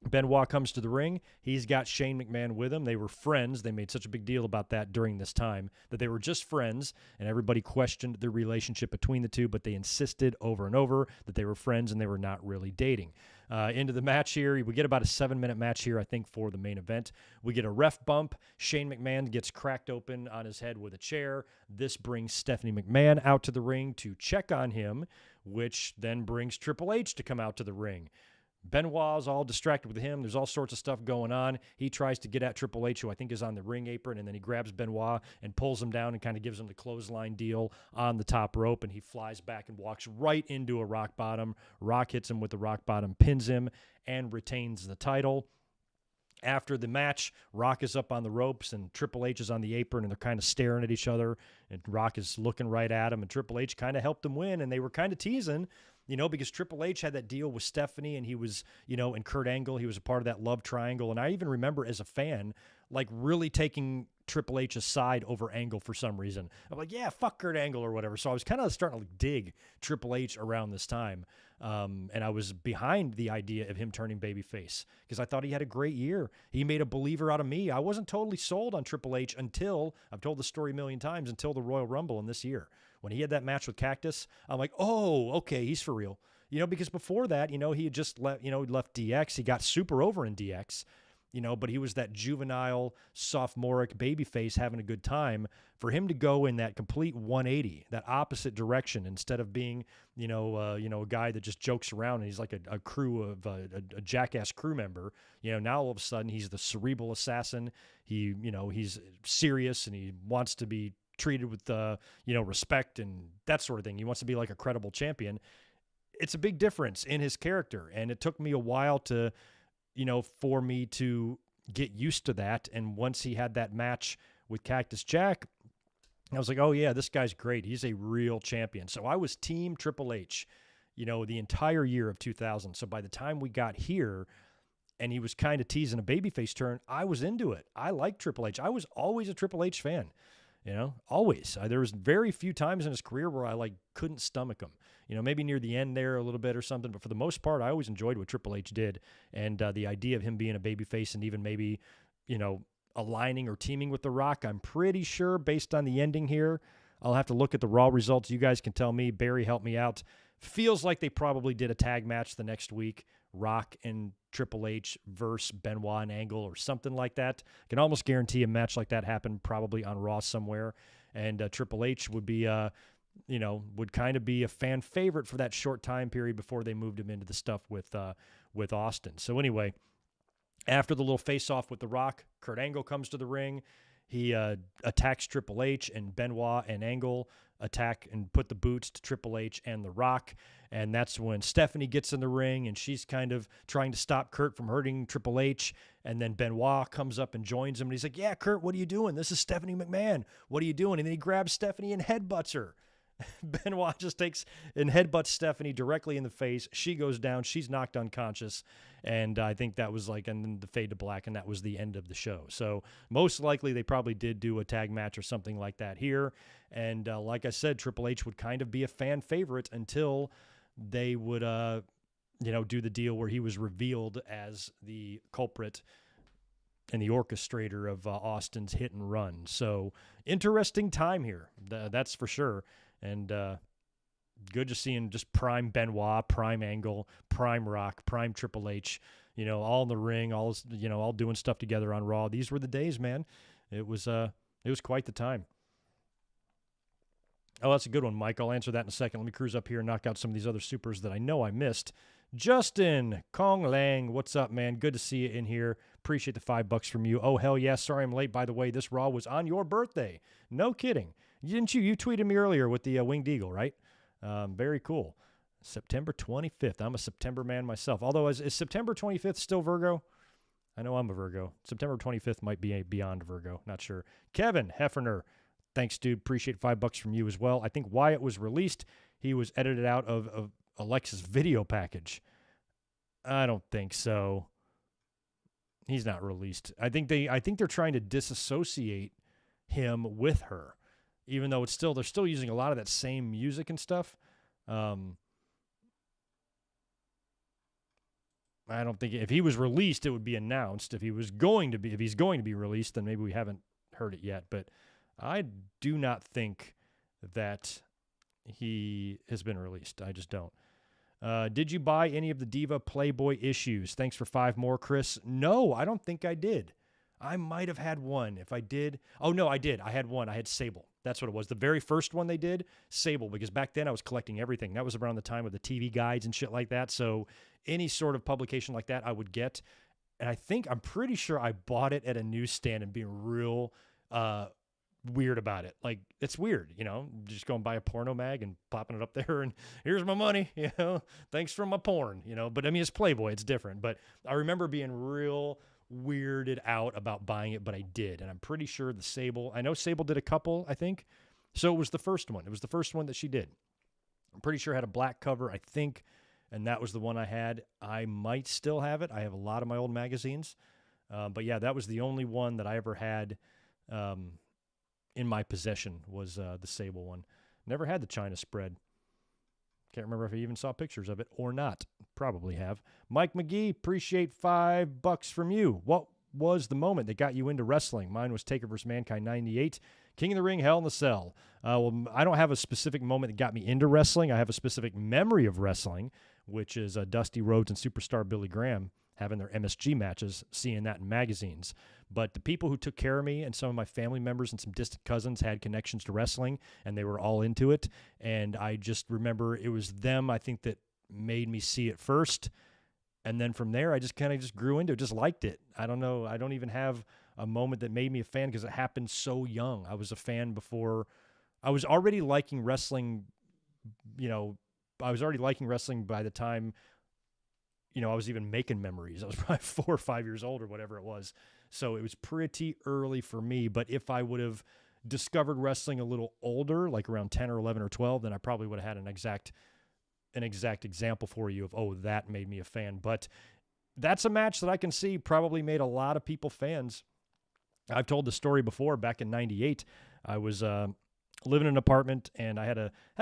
Benoit comes to the ring. He's got Shane McMahon with him. They were friends. They made such a big deal about that during this time, that they were just friends, and everybody questioned the relationship between the two, but they insisted over and over that they were friends and they were not really dating. Into the match here, we get about a 7-minute match here, I think, for the main event. We get a ref bump. Shane McMahon gets cracked open on his head with a chair. This brings Stephanie McMahon out to the ring to check on him, which then brings Triple H to come out to the ring. Benoit's all distracted with him. There's all sorts of stuff going on. He tries to get at Triple H, who I think is on the ring apron, and then he grabs Benoit and pulls him down and kind of gives him the clothesline deal on the top rope, and he flies back and walks right into a rock bottom. Rock hits him with the rock bottom, pins him, and retains the title. After the match, Rock is up on the ropes, and Triple H is on the apron, and they're kind of staring at each other, and Rock is looking right at him, and Triple H kind of helped him win, and they were kind of teasing, because Triple H had that deal with Stephanie, and he was, and Kurt Angle, he was a part of that love triangle. And I even remember as a fan, like really taking Triple H's side over Angle for some reason. I'm like, yeah, fuck Kurt Angle or whatever. So I was kind of starting to dig Triple H around this time. And I was behind the idea of him turning babyface because I thought he had a great year. He made a believer out of me. I wasn't totally sold on Triple H until, I've told the story a million times, until the Royal Rumble in this year. When he had that match with Cactus, I'm like, oh, okay, he's for real. Because before that, he had just left DX. He got super over in DX, but he was that juvenile, sophomoric babyface having a good time. For him to go in that complete 180, that opposite direction, instead of being, a guy that just jokes around and he's like a crew of a jackass crew member, now all of a sudden he's the cerebral assassin. He's serious and he wants to be treated with, respect and that sort of thing. He wants to be like a credible champion. It's a big difference in his character. And it took me a while to, for me to get used to that. And once he had that match with Cactus Jack, I was like, oh yeah, this guy's great. He's a real champion. So I was team Triple H, the entire year of 2000. So by the time we got here and he was kind of teasing a babyface turn, I was into it. I liked Triple H. I was always a Triple H fan. Always. There was very few times in his career where I couldn't stomach him. Maybe near the end there a little bit or something, but for the most part, I always enjoyed what Triple H did, and the idea of him being a babyface and even maybe, aligning or teaming with The Rock. I'm pretty sure, based on the ending here, I'll have to look at the Raw results. You guys can tell me. Barry, help me out. Feels like they probably did a tag match the next week. Rock and Triple H versus Benoit and Angle or something like that. I can almost guarantee a match like that happened probably on Raw somewhere. And Triple H would be, would kind of be a fan favorite for that short time period before they moved him into the stuff with Austin. So anyway, after the little face-off with The Rock, Kurt Angle comes to the ring. He attacks Triple H, and Benoit and Angle attack and put the boots to Triple H and The Rock. And that's when Stephanie gets in the ring, and she's kind of trying to stop Kurt from hurting Triple H. And then Benoit comes up and joins him, and he's like, yeah, Kurt, what are you doing? This is Stephanie McMahon. What are you doing? And then he grabs Stephanie and headbutts her. Benoit just takes and headbutts Stephanie directly in the face. She goes down. She's knocked unconscious. And I think that was and then the fade to black, and that was the end of the show. So most likely they probably did do a tag match or something like that here. And like I said, Triple H would kind of be a fan favorite until they would, do the deal where he was revealed as the culprit and the orchestrator of Austin's hit and run. So interesting time here. That's for sure. And good to see him just prime Benoit, prime Angle, prime Rock, prime Triple H, all in the ring, all doing stuff together on Raw. These were the days, man. It was quite the time. Oh, that's a good one, Mike. I'll answer that in a second. Let me cruise up here and knock out some of these other supers that I know I missed. Justin Kong Lang, what's up, man? Good to see you in here. Appreciate the $5 from you. Oh, hell yeah. Sorry I'm late, by the way. This Raw was on your birthday. No kidding. Didn't you? You tweeted me earlier with the Winged Eagle, right? Very cool. September 25th. I'm a September man myself. Although, is September 25th still Virgo? I know I'm a Virgo. September 25th might be beyond Virgo. Not sure. Kevin Hefferner. Thanks, dude. Appreciate $5 from you as well. I think Wyatt was released. He was edited out of Alexa's video package. I don't think so. He's not released. I think they're trying to disassociate him with her, even though they're still using a lot of that same music and stuff. I I don't think if he was released, it would be announced. If he's going to be released, then maybe we haven't heard it yet. But I do not think that he has been released. I just don't. Did you buy any of the Diva Playboy issues? Thanks for 5 more, Chris. No, I don't think I did. I might have had one. If I did. Oh, no, I did. I had one. I had Sable. That's what it was. The very first one they did, Sable, because back then I was collecting everything. That was around the time of the TV guides and shit like that. So any sort of publication like that I would get. And I'm pretty sure I bought it at a newsstand and being real weird about it. Like, it's weird, just go and buy a porno mag and popping it up there and here's my money, thanks for my porn, but I mean, it's Playboy, it's different. But I remember being real weirded out about buying it, but I did. And I'm pretty sure I know Sable did a couple, I think. So it was the first one. It was the first one that she did. I'm pretty sure it had a black cover, I think. And that was the one I had. I might still have it. I have a lot of my old magazines. But yeah, that was the only one that I ever had in my possession was the Sable one. Never had the China spread. Can't remember if I even saw pictures of it or not. Probably have. Mike McGee, appreciate $5 from you. What was the moment that got you into wrestling? Mine was Taker vs. Mankind 98. King of the Ring, Hell in the Cell. Well, I don't have a specific moment that got me into wrestling. I have a specific memory of wrestling, which is Dusty Rhodes and Superstar Billy Graham having their MSG matches, seeing that in magazines. But the people who took care of me and some of my family members and some distant cousins had connections to wrestling, and they were all into it. And I just remember it was them, I think, that made me see it first. And then from there, I just kind of grew into it, just liked it. I don't know. I don't even have a moment that made me a fan because it happened so young. I was a fan before. I was already liking wrestling, I was already liking wrestling by the time, I was even making memories. I was probably 4 or 5 years old or whatever it was. So it was pretty early for me. But if I would have discovered wrestling a little older, like around 10 or 11 or 12, then I probably would have had an exact example for you of, that made me a fan. But that's a match that I can see probably made a lot of people fans. I've told the story before. Back in 98, I was living in an apartment, and I had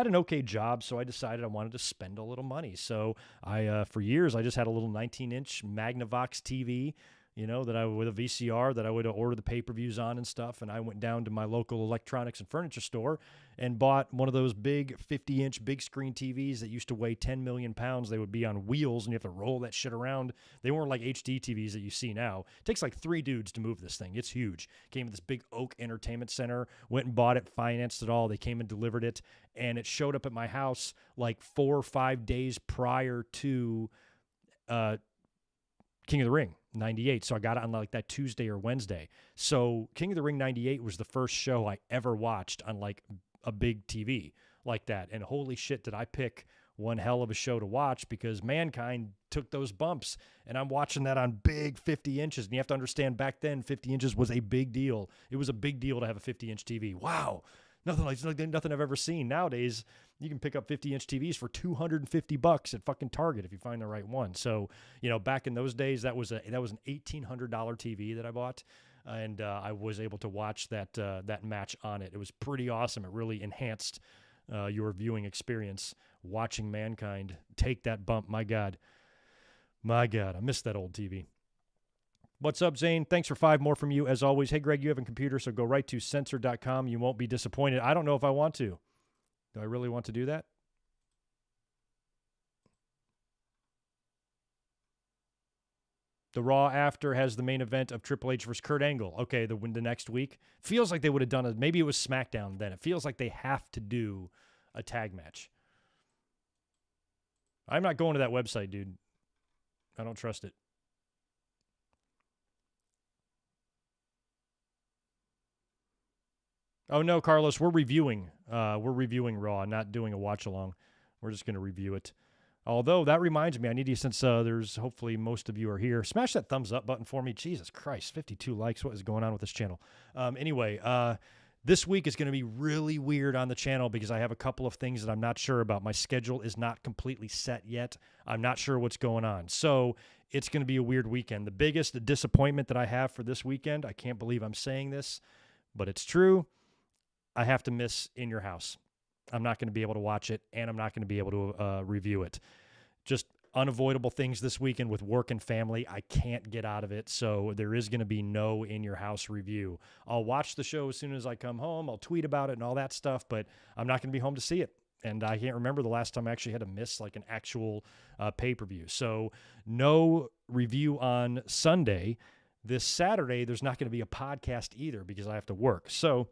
an okay job, so I decided I wanted to spend a little money. So I, for years, I just had a little 19-inch Magnavox TV, with a VCR that I would order the pay-per-views on and stuff. And I went down to my local electronics and furniture store and bought one of those big 50-inch big screen TVs that used to weigh 10 million pounds. They would be on wheels, and you have to roll that shit around. They weren't like HD TVs that you see now. It takes like 3 dudes to move this thing. It's huge. Came with this big oak entertainment center. Went and bought it, financed it all. They came and delivered it, and it showed up at my house like 4 or 5 days prior to King of the Ring 98. So I got it on like that Tuesday or Wednesday. So King of the Ring 98 was the first show I ever watched on like a big TV like that. And holy shit, did I pick one hell of a show to watch, because Mankind took those bumps, and I'm watching that on big 50 inches. And you have to understand, back then 50 inches was a big deal. It was a big deal to have a 50-inch TV. Wow. Nothing I've ever seen. Nowadays, you can pick up 50-inch TVs for $250 at fucking Target if you find the right one. So, back in those days, that was an $1,800 TV that I bought, and I was able to watch that match on it. It was pretty awesome. It really enhanced your viewing experience watching Mankind take that bump. My God, I missed that old TV. What's up, Zane? Thanks for 5 more from you, as always. Hey, Greg, you have a computer, so go right to censor.com. You won't be disappointed. I don't know if I want to. Do I really want to do that? The Raw after has the main event of Triple H versus Kurt Angle. Okay, the next week. Feels like they would have done it. Maybe it was SmackDown then. It feels like they have to do a tag match. I'm not going to that website, dude. I don't trust it. Oh, no, Carlos, we're reviewing. We're reviewing Raw, not doing a watch-along. We're just going to review it. Although, that reminds me, I need you, since there's hopefully most of you are here, smash that thumbs up button for me. Jesus Christ, 52 likes. What is going on with this channel? Anyway, this week is going to be really weird on the channel because I have a couple of things that I'm not sure about. My schedule is not completely set yet. I'm not sure what's going on. So it's going to be a weird weekend. The biggest disappointment that I have for this weekend, I can't believe I'm saying this, but it's true. I have to miss In Your House. I'm not going to be able to watch it, and I'm not going to be able to review it. Just unavoidable things this weekend with work and family. I can't get out of it, so there is going to be no In Your House review. I'll watch the show as soon as I come home. I'll tweet about it and all that stuff, but I'm not going to be home to see it. And I can't remember the last time I actually had to miss like an actual pay-per-view. So no review on Sunday. This Saturday, there's not going to be a podcast either because I have to work. So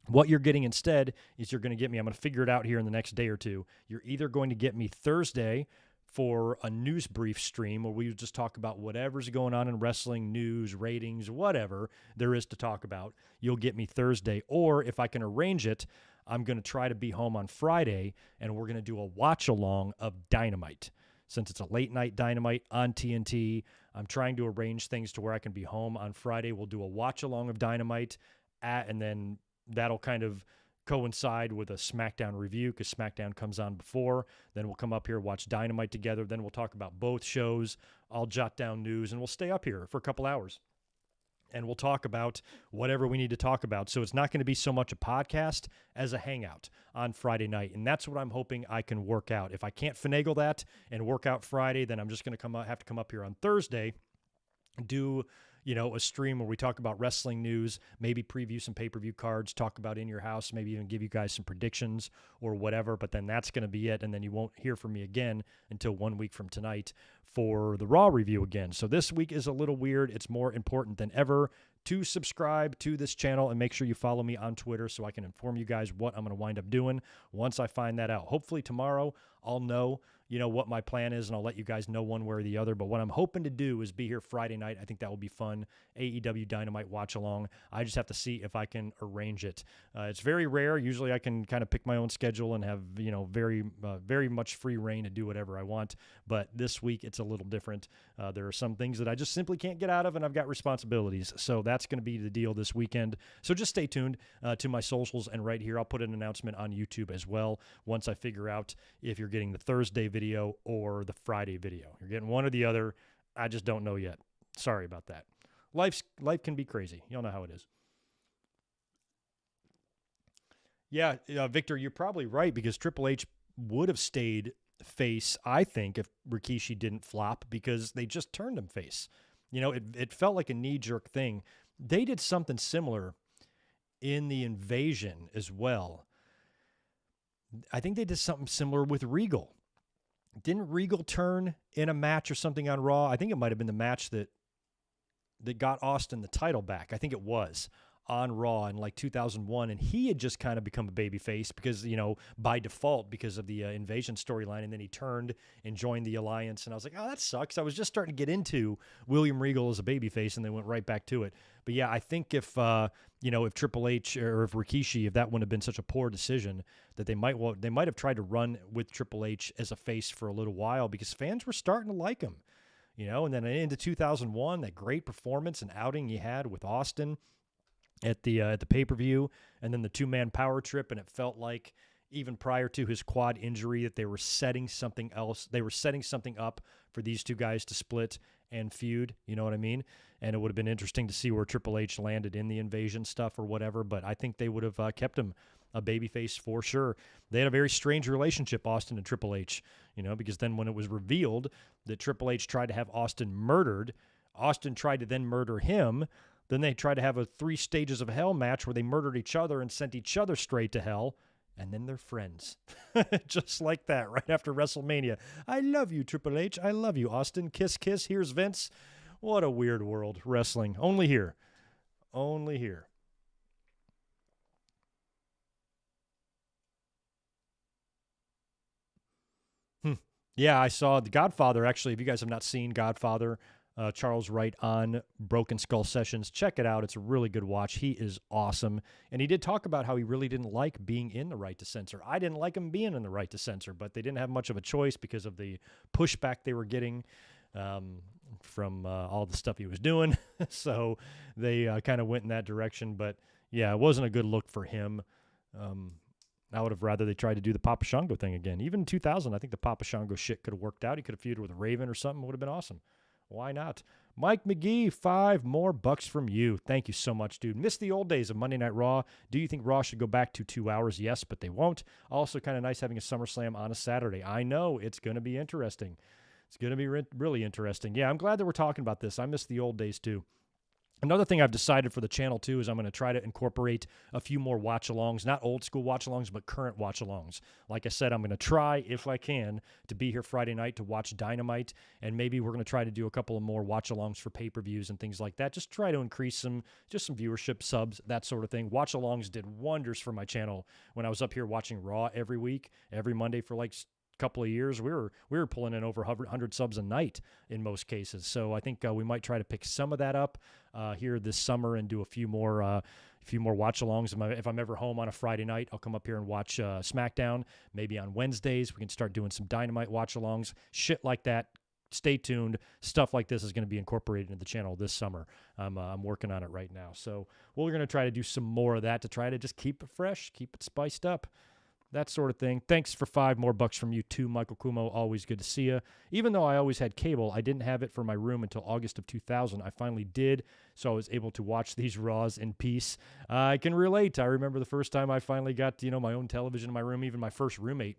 what you're getting instead is you're going to get me, I'm going to figure it out here in the next day or two. You're either going to get me Thursday for a news brief stream where we just talk about whatever's going on in wrestling, news, ratings, whatever there is to talk about. You'll get me Thursday. Or if I can arrange it, I'm going to try to be home on Friday, and we're going to do a watch-along of Dynamite. Since it's a late-night Dynamite on TNT, I'm trying to arrange things to where I can be home on Friday. We'll do a watch-along of Dynamite, and then that'll kind of coincide with a SmackDown review because SmackDown comes on before. Then we'll come up here, watch Dynamite together. Then we'll talk about both shows. I'll jot down news, and we'll stay up here for a couple hours. And we'll talk about whatever we need to talk about. So it's not going to be so much a podcast as a hangout on Friday night. And that's what I'm hoping I can work out. If I can't finagle that and work out Friday, then I'm just going to have to come up here on Thursday, do a stream where we talk about wrestling news, maybe preview some pay-per-view cards, talk about In Your House, maybe even give you guys some predictions or whatever, but then that's going to be it, and then you won't hear from me again until 1 week from tonight for the Raw review again. So this week is a little weird. It's more important than ever to subscribe to this channel and make sure you follow me on Twitter so I can inform you guys what I'm going to wind up doing once I find that out. Hopefully tomorrow I'll know what my plan is, and I'll let you guys know one way or the other. But what I'm hoping to do is be here Friday night. I think that will be fun. AEW Dynamite watch along. I just have to see if I can arrange it. It's very rare. Usually I can kind of pick my own schedule and have, very much free reign to do whatever I want. But this week it's a little different. There are some things that I just simply can't get out of, and I've got responsibilities. So that's going to be the deal this weekend. So just stay tuned to my socials, and right here I'll put an announcement on YouTube as well once I figure out if you're getting the Thursday video or the Friday video. You're getting one or the other. I just don't know yet. Sorry about that. Life can be crazy. You all know how it is. Yeah, Victor, you're probably right because Triple H would have stayed face, I think, if Rikishi didn't flop because they just turned him face. It felt like a knee-jerk thing. They did something similar in the Invasion as well. I think they did something similar with Regal. Didn't Regal turn in a match or something on Raw? I think it might have been the match that got Austin the title back. I think it was on Raw in like 2001, and he had just kind of become a babyface because, by default because of the Invasion storyline, and then he turned and joined the Alliance, and I was like, oh, that sucks. I was just starting to get into William Regal as a babyface, and they went right back to it. But yeah, I think if Triple H or if Rikishi, if that wouldn't have been such a poor decision, that they might have tried to run with Triple H as a face for a little while because fans were starting to like him, and then into 2001, that great performance and outing he had with Austin at the pay-per-view, and then the two-man power trip, and it felt like even prior to his quad injury that they were setting something else. They were setting something up for these two guys to split and feud, you know what I mean? And it would have been interesting to see where Triple H landed in the Invasion stuff or whatever, but I think they would have kept him a babyface for sure. They had a very strange relationship, Austin and Triple H, because then when it was revealed that Triple H tried to have Austin murdered, Austin tried to then murder him. Then they tried to have a 3 stages of hell match where they murdered each other and sent each other straight to hell. And then they're friends. Just like that, right after WrestleMania. I love you, Triple H. I love you, Austin. Kiss, kiss. Here's Vince. What a weird world. Wrestling. Only here. Only here. Yeah, I saw The Godfather. Actually, if you guys have not seen Godfather, Charles Wright on Broken Skull Sessions, check it out. It's a really good watch. He is awesome. And he did talk about how he really didn't like being in the Right to Censor. I didn't like him being in the Right to Censor, but they didn't have much of a choice because of the pushback they were getting from all the stuff he was doing. So they kind of went in that direction. But yeah, it wasn't a good look for him. I would have rather they tried to do the Papa Shango thing again. Even in 2000, I think the Papa Shango shit could have worked out. He could have feuded with Raven or something. It would have been awesome. Why not? Mike McGee, $5 more from you. Thank you so much, dude. Miss the old days of Monday Night Raw. Do you think Raw should go back to 2 hours? Yes, but they won't. Also kind of nice having a SummerSlam on a Saturday. I know. It's going to be interesting. It's going to be really interesting. Yeah, I'm glad that we're talking about this. I miss the old days too. Another thing I've decided for the channel, too, is I'm going to try to incorporate a few more watch-alongs, not old-school watch-alongs, but current watch-alongs. Like I said, I'm going to try, if I can, to be here Friday night to watch Dynamite, and maybe we're going to try to do a couple of more watch-alongs for pay-per-views and things like that. Just try to increase some viewership, subs, that sort of thing. Watch-alongs did wonders for my channel when I was up here watching Raw every week, every Monday for like couple of years. We were pulling in over 100 subs a night in most cases. So I think we might try to pick some of that up here this summer and do a few more watch-alongs. If I'm ever home on a Friday night, I'll come up here and watch SmackDown. Maybe on Wednesdays we can start doing some Dynamite watch-alongs, shit like that. Stay tuned. Stuff like this is going to be incorporated into the channel this summer. I'm working on it right now. So we're going to try to do some more of that to try to just keep it fresh, keep it spiced up. That sort of thing. Thanks for $5 more from you too, Michael Kumo. Always good to see you. Even though I always had cable, I didn't have it for my room until August of 2000. I finally did, so I was able to watch these Raws in peace. I can relate. I remember the first time I finally got, my own television in my room. Even my first roommate,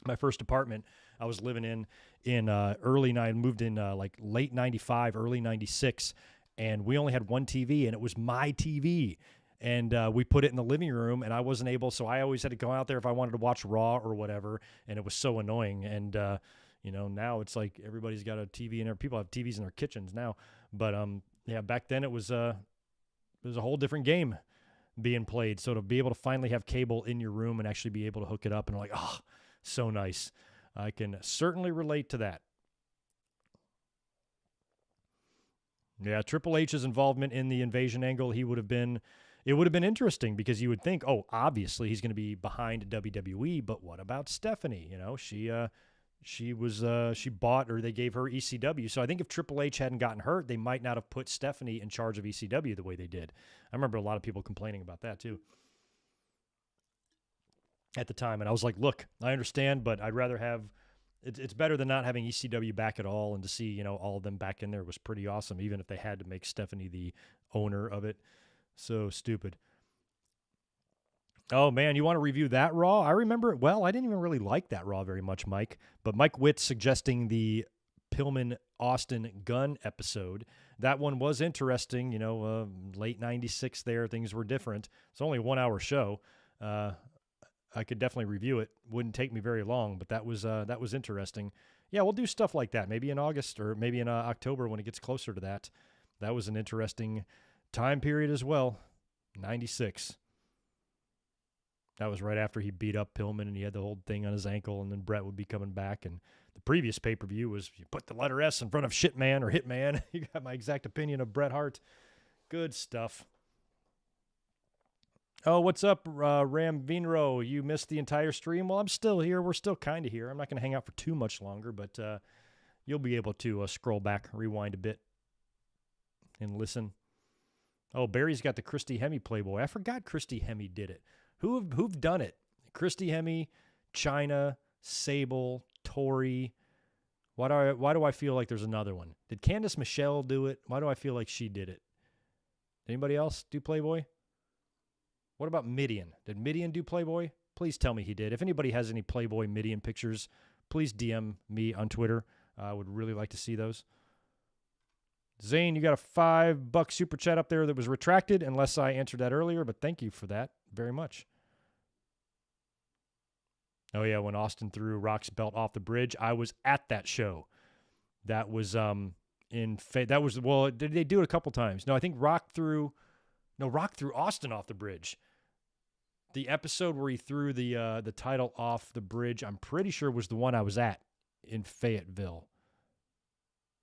my first apartment, I was living in early 9, moved in like late 95, early 96, and we only had one TV, and it was my TV. And we put it in the living room, and I wasn't able, so I always had to go out there if I wanted to watch Raw or whatever, and it was so annoying. And, now it's like everybody's got a TV in there. People have TVs in their kitchens now. But, yeah, back then it was a whole different game being played. So to be able to finally have cable in your room and actually be able to hook it up and like, oh, so nice. I can certainly relate to that. Yeah, Triple H's involvement in the invasion angle, it would have been interesting because you would think, oh, obviously he's going to be behind WWE, but what about Stephanie? She bought, or they gave her ECW. So I think if Triple H hadn't gotten hurt, they might not have put Stephanie in charge of ECW the way they did. I remember a lot of people complaining about that too at the time. And I was like, look, I understand, but I'd rather have, it's better than not having ECW back at all. And to see, all of them back in there was pretty awesome, even if they had to make Stephanie the owner of it. So stupid. Oh, man, you want to review that Raw? I remember it well. I didn't even really like that Raw very much, Mike. But Mike Witt suggesting the Pillman-Austin Gunn episode. That one was interesting. Late 96 there. Things were different. It's only a 1-hour show. I could definitely review it. Wouldn't take me very long, but that was interesting. Yeah, we'll do stuff like that. Maybe in August or maybe in October when it gets closer to that. That was an interesting time period as well. 96. That was right after he beat up Pillman and he had the whole thing on his ankle, and then Brett would be coming back. And the previous pay-per-view was you put the letter S in front of Shitman or Hitman. You got my exact opinion of Bret Hart. Good stuff. Oh, what's up, Ram Vinro? You missed the entire stream? Well, I'm still here. We're still kind of here. I'm not going to hang out for too much longer, but you'll be able to scroll back, rewind a bit, and listen. Oh, Barry's got the Christy Hemme Playboy. I forgot Christy Hemme did it. Who've done it? Christy Hemme, Chyna, Sable, Tori. Why do I feel like there's another one? Did Candice Michelle do it? Why do I feel like she did it? Anybody else do Playboy? What about Midian? Did Midian do Playboy? Please tell me he did. If anybody has any Playboy Midian pictures, please DM me on Twitter. I would really like to see those. Zane, you got a $5 super chat up there that was retracted, unless I answered that earlier, but thank you for that very much. Oh, yeah, when Austin threw Rock's belt off the bridge, I was at that show. That was well, did they do it a couple times? No, I think Rock threw Austin off the bridge. The episode where he threw the title off the bridge, I'm pretty sure was the one I was at in Fayetteville.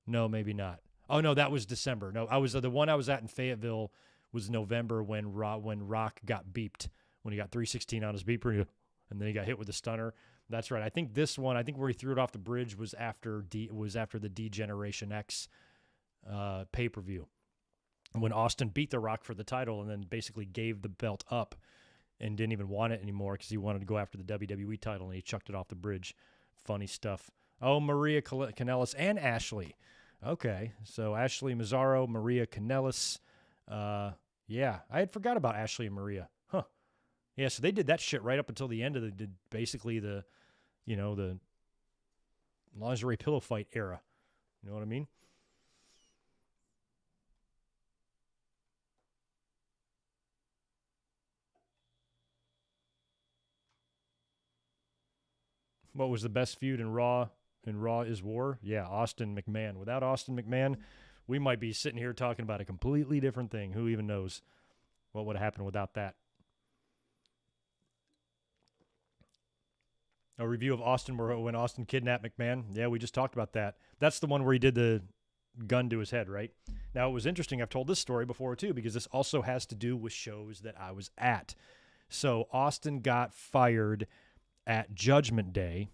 No, maybe not. Oh, no, that was December. No, the one I was at in Fayetteville was November when Rock got beeped, when he got 316 on his beeper, and then he got hit with a stunner. That's right. I think this one, where he threw it off the bridge was after the D-Generation X pay-per-view, when Austin beat The Rock for the title and then basically gave the belt up and didn't even want it anymore because he wanted to go after the WWE title, and he chucked it off the bridge. Funny stuff. Oh, Maria Kanellis and Ashley. Okay, so Ashley Mazzaro, Maria Kanellis. Yeah, I had forgot about Ashley and Maria. Huh. Yeah, so they did that shit right up until the end of the lingerie pillow fight era. You know what I mean? What was the best feud in Raw? In Raw is War? Yeah, Austin McMahon. Without Austin McMahon, we might be sitting here talking about a completely different thing. Who even knows what would happen without that? A review of Austin when Austin kidnapped McMahon. Yeah, we just talked about that. That's the one where he did the gun to his head, right? Now, it was interesting. I've told this story before, too, because this also has to do with shows that I was at. So Austin got fired at Judgment Day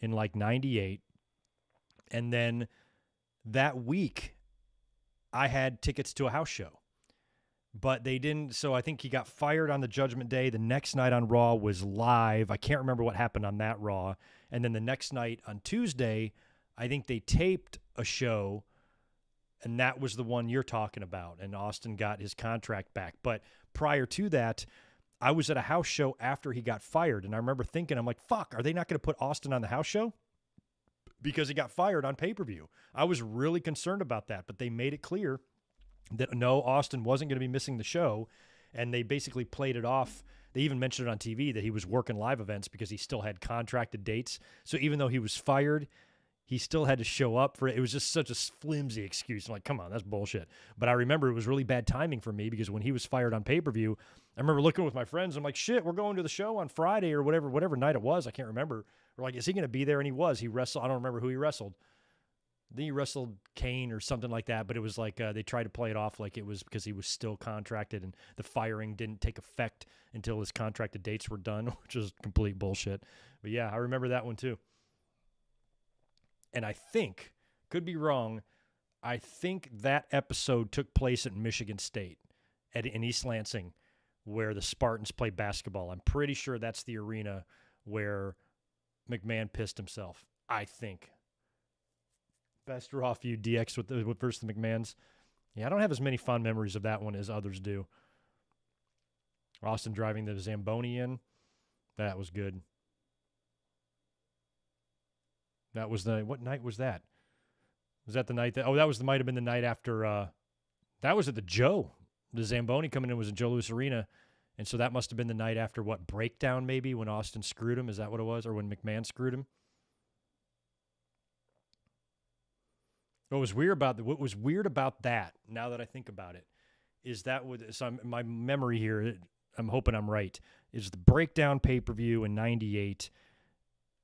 in like 98. And then that week, I had tickets to a house show. But they didn't, so I think he got fired on the Judgment Day. The next night on Raw was live. I can't remember what happened on that Raw. And then the next night on Tuesday, I think they taped a show, and that was the one you're talking about, and Austin got his contract back. But prior to that, I was at a house show after he got fired, and I remember thinking, I'm like, fuck, are they not going to put Austin on the house show? Because he got fired on pay-per-view. I was really concerned about that, but they made it clear that no, Austin wasn't going to be missing the show, and they basically played it off. They even mentioned it on TV that he was working live events because he still had contracted dates. So even though he was fired, he still had to show up for it. It was just such a flimsy excuse. I'm like, come on, that's bullshit. But I remember it was really bad timing for me because when he was fired on pay-per-view, I remember looking with my friends. I'm like, shit, we're going to the show on Friday or whatever night it was. I can't remember. We're like, is he going to be there? And he was. He wrestled. I don't remember who he wrestled. Then he wrestled Kane or something like that, but it was like they tried to play it off like it was because he was still contracted and the firing didn't take effect until his contracted dates were done, which is complete bullshit. But yeah, I remember that one too. And I think, could be wrong, I think that episode took place at Michigan State in East Lansing where the Spartans play basketball. I'm pretty sure that's the arena where McMahon pissed himself, I think. Best Raw feud, DX with versus the McMahons. Yeah, I don't have as many fond memories of that one as others do. Austin driving the Zamboni in. That was good. That was what night was that? Was that the night that, might have been the night after, that was at the Joe. The Zamboni coming in was at Joe Louis Arena. And so that must have been the night after Breakdown maybe when Austin screwed him. Is that what it was? Or when McMahon screwed him? What was weird about that, now that I think about it, is that my memory here, I'm hoping I'm right, is the Breakdown pay-per-view in 98,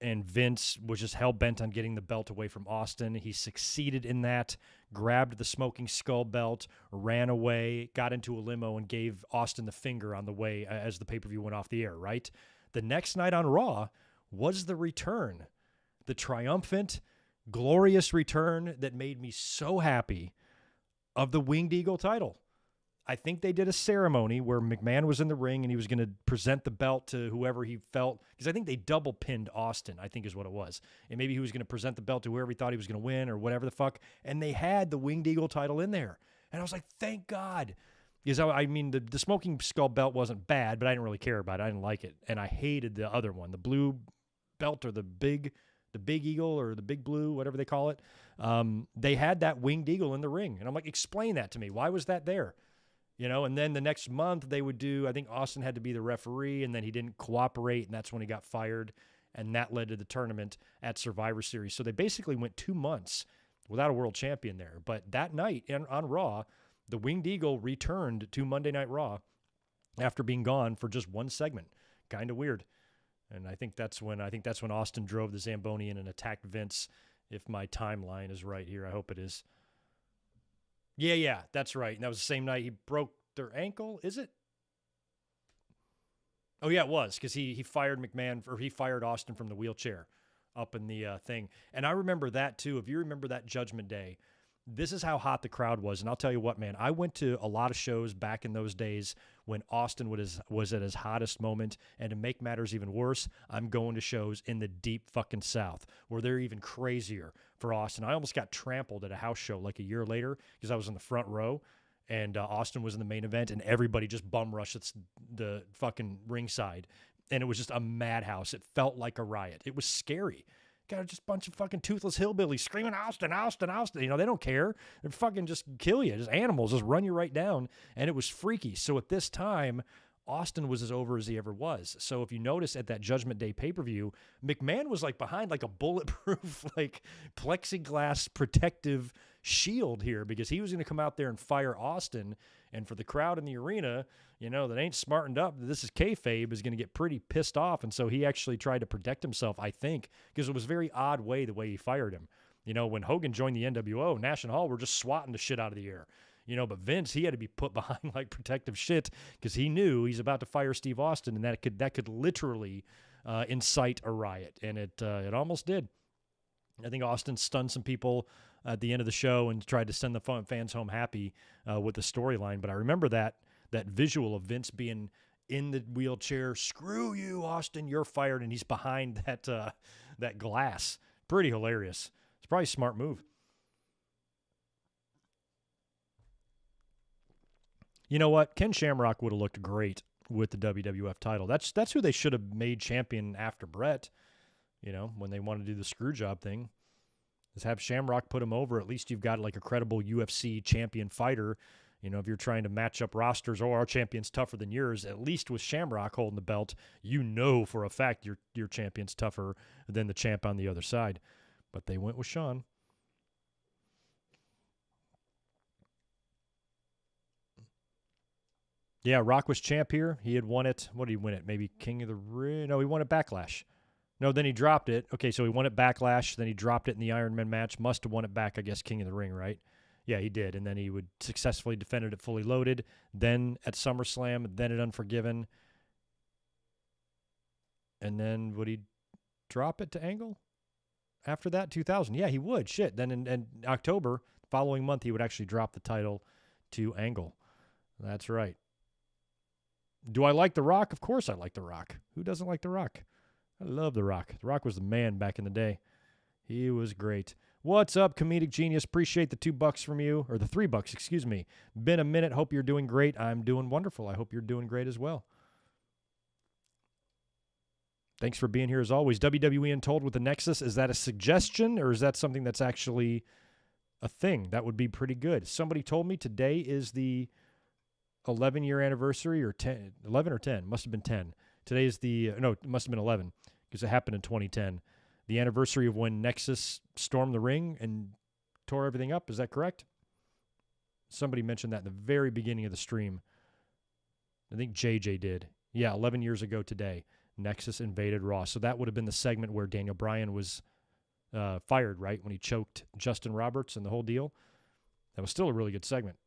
and Vince was just hell-bent on getting the belt away from Austin. He succeeded in that, grabbed the Smoking Skull belt, ran away, got into a limo, and gave Austin the finger on the way as the pay-per-view went off the air, right? The next night on Raw was the return, the triumphant, glorious return that made me so happy of the Winged Eagle title. I think they did a ceremony where McMahon was in the ring and he was going to present the belt to whoever he felt, because I think they double pinned Austin, I think is what it was. And maybe he was going to present the belt to whoever he thought he was going to win or whatever the fuck. And they had the Winged Eagle title in there. And I was like, thank God. Because I mean, the Smoking Skull belt wasn't bad, but I didn't really care about it. I didn't like it. And I hated the other one, the blue belt or the big eagle or the big blue, whatever they call it. They had that Winged Eagle in the ring. And I'm like, explain that to me. Why was that there? You know, and then the next month they would do, I think Austin had to be the referee, and then he didn't cooperate, and that's when he got fired, and that led to the tournament at Survivor Series. So they basically went 2 months without a world champion there. But that night on Raw, the Winged Eagle returned to Monday Night Raw after being gone for just one segment. Kind of weird. And I think that's when Austin drove the Zamboni in and attacked Vince, if my timeline is right here. I hope it is. Yeah, that's right. And that was the same night he broke their ankle, is it? Oh, yeah, it was, because he fired McMahon, or he fired Austin from the wheelchair up in the thing. And I remember that, too. If you remember that Judgment Day, this is how hot the crowd was. And I'll tell you what, man, I went to a lot of shows back in those days when Austin was at his hottest moment. And to make matters even worse, I'm going to shows in the deep fucking South where they're even crazier for Austin. I almost got trampled at a house show like a year later because I was in the front row and Austin was in the main event and everybody just bum rushed the fucking ringside. And it was just a madhouse. It felt like a riot. It was scary. got just a bunch of fucking toothless hillbillies screaming, Austin, Austin, Austin. You know, they don't care. They're fucking just kill you. Just animals, just run you right down. And it was freaky. So at this time, Austin was as over as he ever was. So if you notice at that Judgment Day pay-per-view, McMahon was like behind like a bulletproof, like plexiglass protective shield here because he was going to come out there and fire Austin. And for the crowd in the arena, you know, that ain't smartened up, this is kayfabe, is going to get pretty pissed off. And so he actually tried to protect himself, I think, because it was a very odd way the way he fired him. You know, when Hogan joined the NWO, Nash and Hall were just swatting the shit out of the air. You know, but Vince, he had to be put behind like protective shit because he knew he's about to fire Steve Austin, and that could literally incite a riot, and it almost did. I think Austin stunned some people at the end of the show and tried to send the fans home happy with the storyline. But I remember that visual of Vince being in the wheelchair. Screw you, Austin, you're fired, and he's behind that glass. Pretty hilarious. It's probably a smart move. You know what? Ken Shamrock would have looked great with the WWF title. That's who they should have made champion after Brett, you know, when they wanted to do the screw job thing. Is have Shamrock put him over. At least you've got like a credible UFC champion fighter. You know, if you're trying to match up rosters, our champion's tougher than yours, at least with Shamrock holding the belt, you know for a fact your champion's tougher than the champ on the other side. But they went with Shawn. Yeah, Rock was champ here. He had won it. What did he win it? Maybe King of the Ring? No, he won it Backlash. No, then he dropped it. Okay, so he won it Backlash. Then he dropped it in the Iron Man match. Must have won it back, I guess, King of the Ring, right? Yeah, he did. And then he would successfully defend it at Fully Loaded. Then at SummerSlam. Then at Unforgiven. And then would he drop it to Angle? After that, 2000. Yeah, he would. Shit. Then in October, the following month, he would actually drop the title to Angle. That's right. Do I like The Rock? Of course I like The Rock. Who doesn't like The Rock? I love The Rock. The Rock was the man back in the day. He was great. What's up, Comedic Genius? Appreciate the $2 from you, or the $3, excuse me. Been a minute. Hope you're doing great. I'm doing wonderful. I hope you're doing great as well. Thanks for being here as always. WWE Untold with the Nexus. Is that a suggestion, or is that something that's actually a thing? That would be pretty good. Somebody told me today is the 11-year anniversary, or 10, 11 or 10, must have been 10. Today's it must have been 11, because it happened in 2010. The anniversary of when Nexus stormed the ring and tore everything up. Is that correct? Somebody mentioned that in the very beginning of the stream. I think JJ did. Yeah, 11 years ago today, Nexus invaded Raw. So that would have been the segment where Daniel Bryan was fired, right? When he choked Justin Roberts and the whole deal. That was still a really good segment.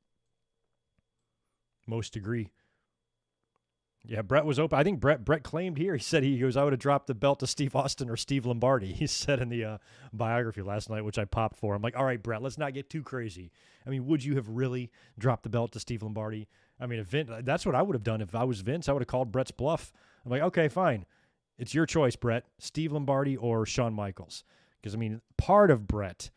Most agree. Yeah, Brett was open. I think Brett claimed here. He said I would have dropped the belt to Steve Austin or Steve Lombardi. He said in the biography last night, which I popped for. I'm like, all right, Brett, let's not get too crazy. I mean, would you have really dropped the belt to Steve Lombardi? I mean, that's what I would have done if I was Vince. I would have called Brett's bluff. I'm like, okay, fine. It's your choice, Brett. Steve Lombardi or Shawn Michaels. Because, I mean, part of Brett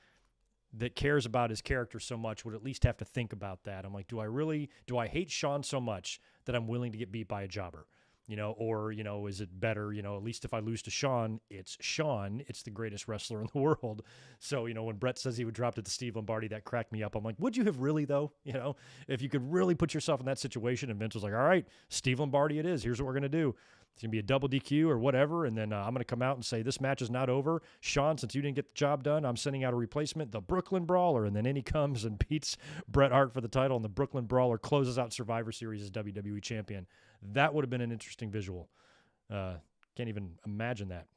that cares about his character so much would at least have to think about that. I'm like, do I hate Shawn so much that I'm willing to get beat by a jobber? You know, or, you know, is it better, you know, at least if I lose to Shawn, it's Shawn. It's the greatest wrestler in the world. So, you know, when Brett says he would drop it to Steve Lombardi, that cracked me up. I'm like, would you have really, though? You know, if you could really put yourself in that situation, and Vince was like, all right, Steve Lombardi it is. Here's what we're going to do. It's going to be a double DQ or whatever, and then I'm going to come out and say, this match is not over. Shawn, since you didn't get the job done, I'm sending out a replacement, the Brooklyn Brawler, and then in he comes and beats Bret Hart for the title, and the Brooklyn Brawler closes out Survivor Series as WWE Champion. That would have been an interesting visual. Can't even imagine that.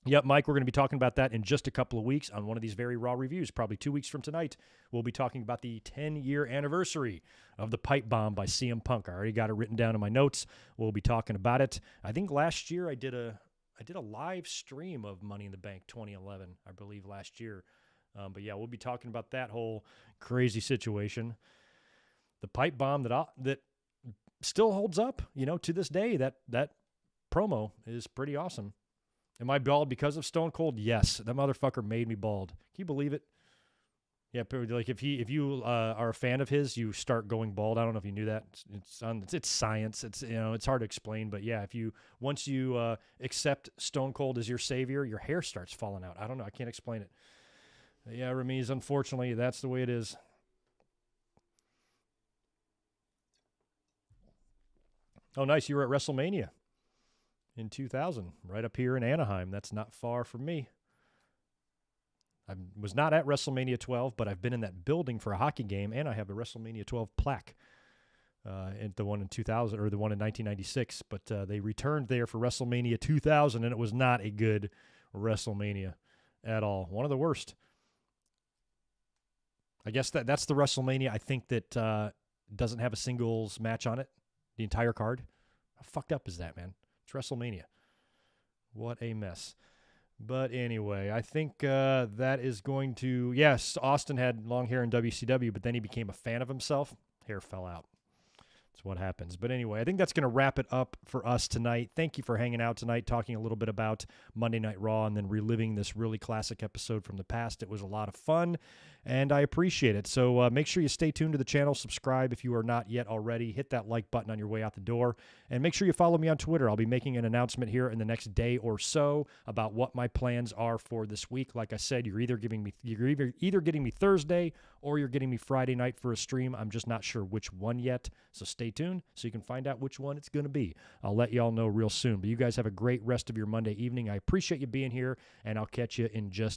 Yep, Mike, we're going to be talking about that in just a couple of weeks on one of these very Raw reviews. Probably 2 weeks from tonight, we'll be talking about the 10-year anniversary of the pipe bomb by CM Punk. I already got it written down in my notes. We'll be talking about it. I think last year I did a live stream of Money in the Bank 2011, I believe, last year. But yeah, we'll be talking about that whole crazy situation. The pipe bomb that still holds up, you know, to this day. That promo is pretty awesome. Am I bald because of Stone Cold? Yes. That motherfucker made me bald. Can you believe it? Yeah, like if you are a fan of his, you start going bald. I don't know if you knew that. It's science. It's it's hard to explain, but yeah, once you accept Stone Cold as your savior, your hair starts falling out. I don't know. I can't explain it. Yeah, Ramiz, unfortunately, that's the way it is. Oh, nice. You were at WrestleMania in 2000, right up here in Anaheim. That's not far from me. I was not at WrestleMania 12, but I've been in that building for a hockey game, and I have a WrestleMania 12 plaque. At the one in 2000 or the one in 1996, but they returned there for WrestleMania 2000, and it was not a good WrestleMania at all. One of the worst. I guess that's the WrestleMania I think that doesn't have a singles match on it, the entire card. How fucked up is that, man? It's WrestleMania. What a mess. But anyway, I think that is going to... Yes, Austin had long hair in WCW, but then he became a fan of himself. Hair fell out. That's what happens. But anyway, I think that's going to wrap it up for us tonight. Thank you for hanging out tonight, talking a little bit about Monday Night Raw and then reliving this really classic episode from the past. It was a lot of fun, and I appreciate it. So make sure you stay tuned to the channel. Subscribe if you are not yet already. Hit that like button on your way out the door, and make sure you follow me on Twitter. I'll be making an announcement here in the next day or so about what my plans are for this week. Like I said, you're either getting me Thursday or you're getting me Friday night for a stream. I'm just not sure which one yet, so stay tuned so you can find out which one it's going to be. I'll let y'all know real soon. But you guys have a great rest of your Monday evening. I appreciate you being here, and I'll catch you in just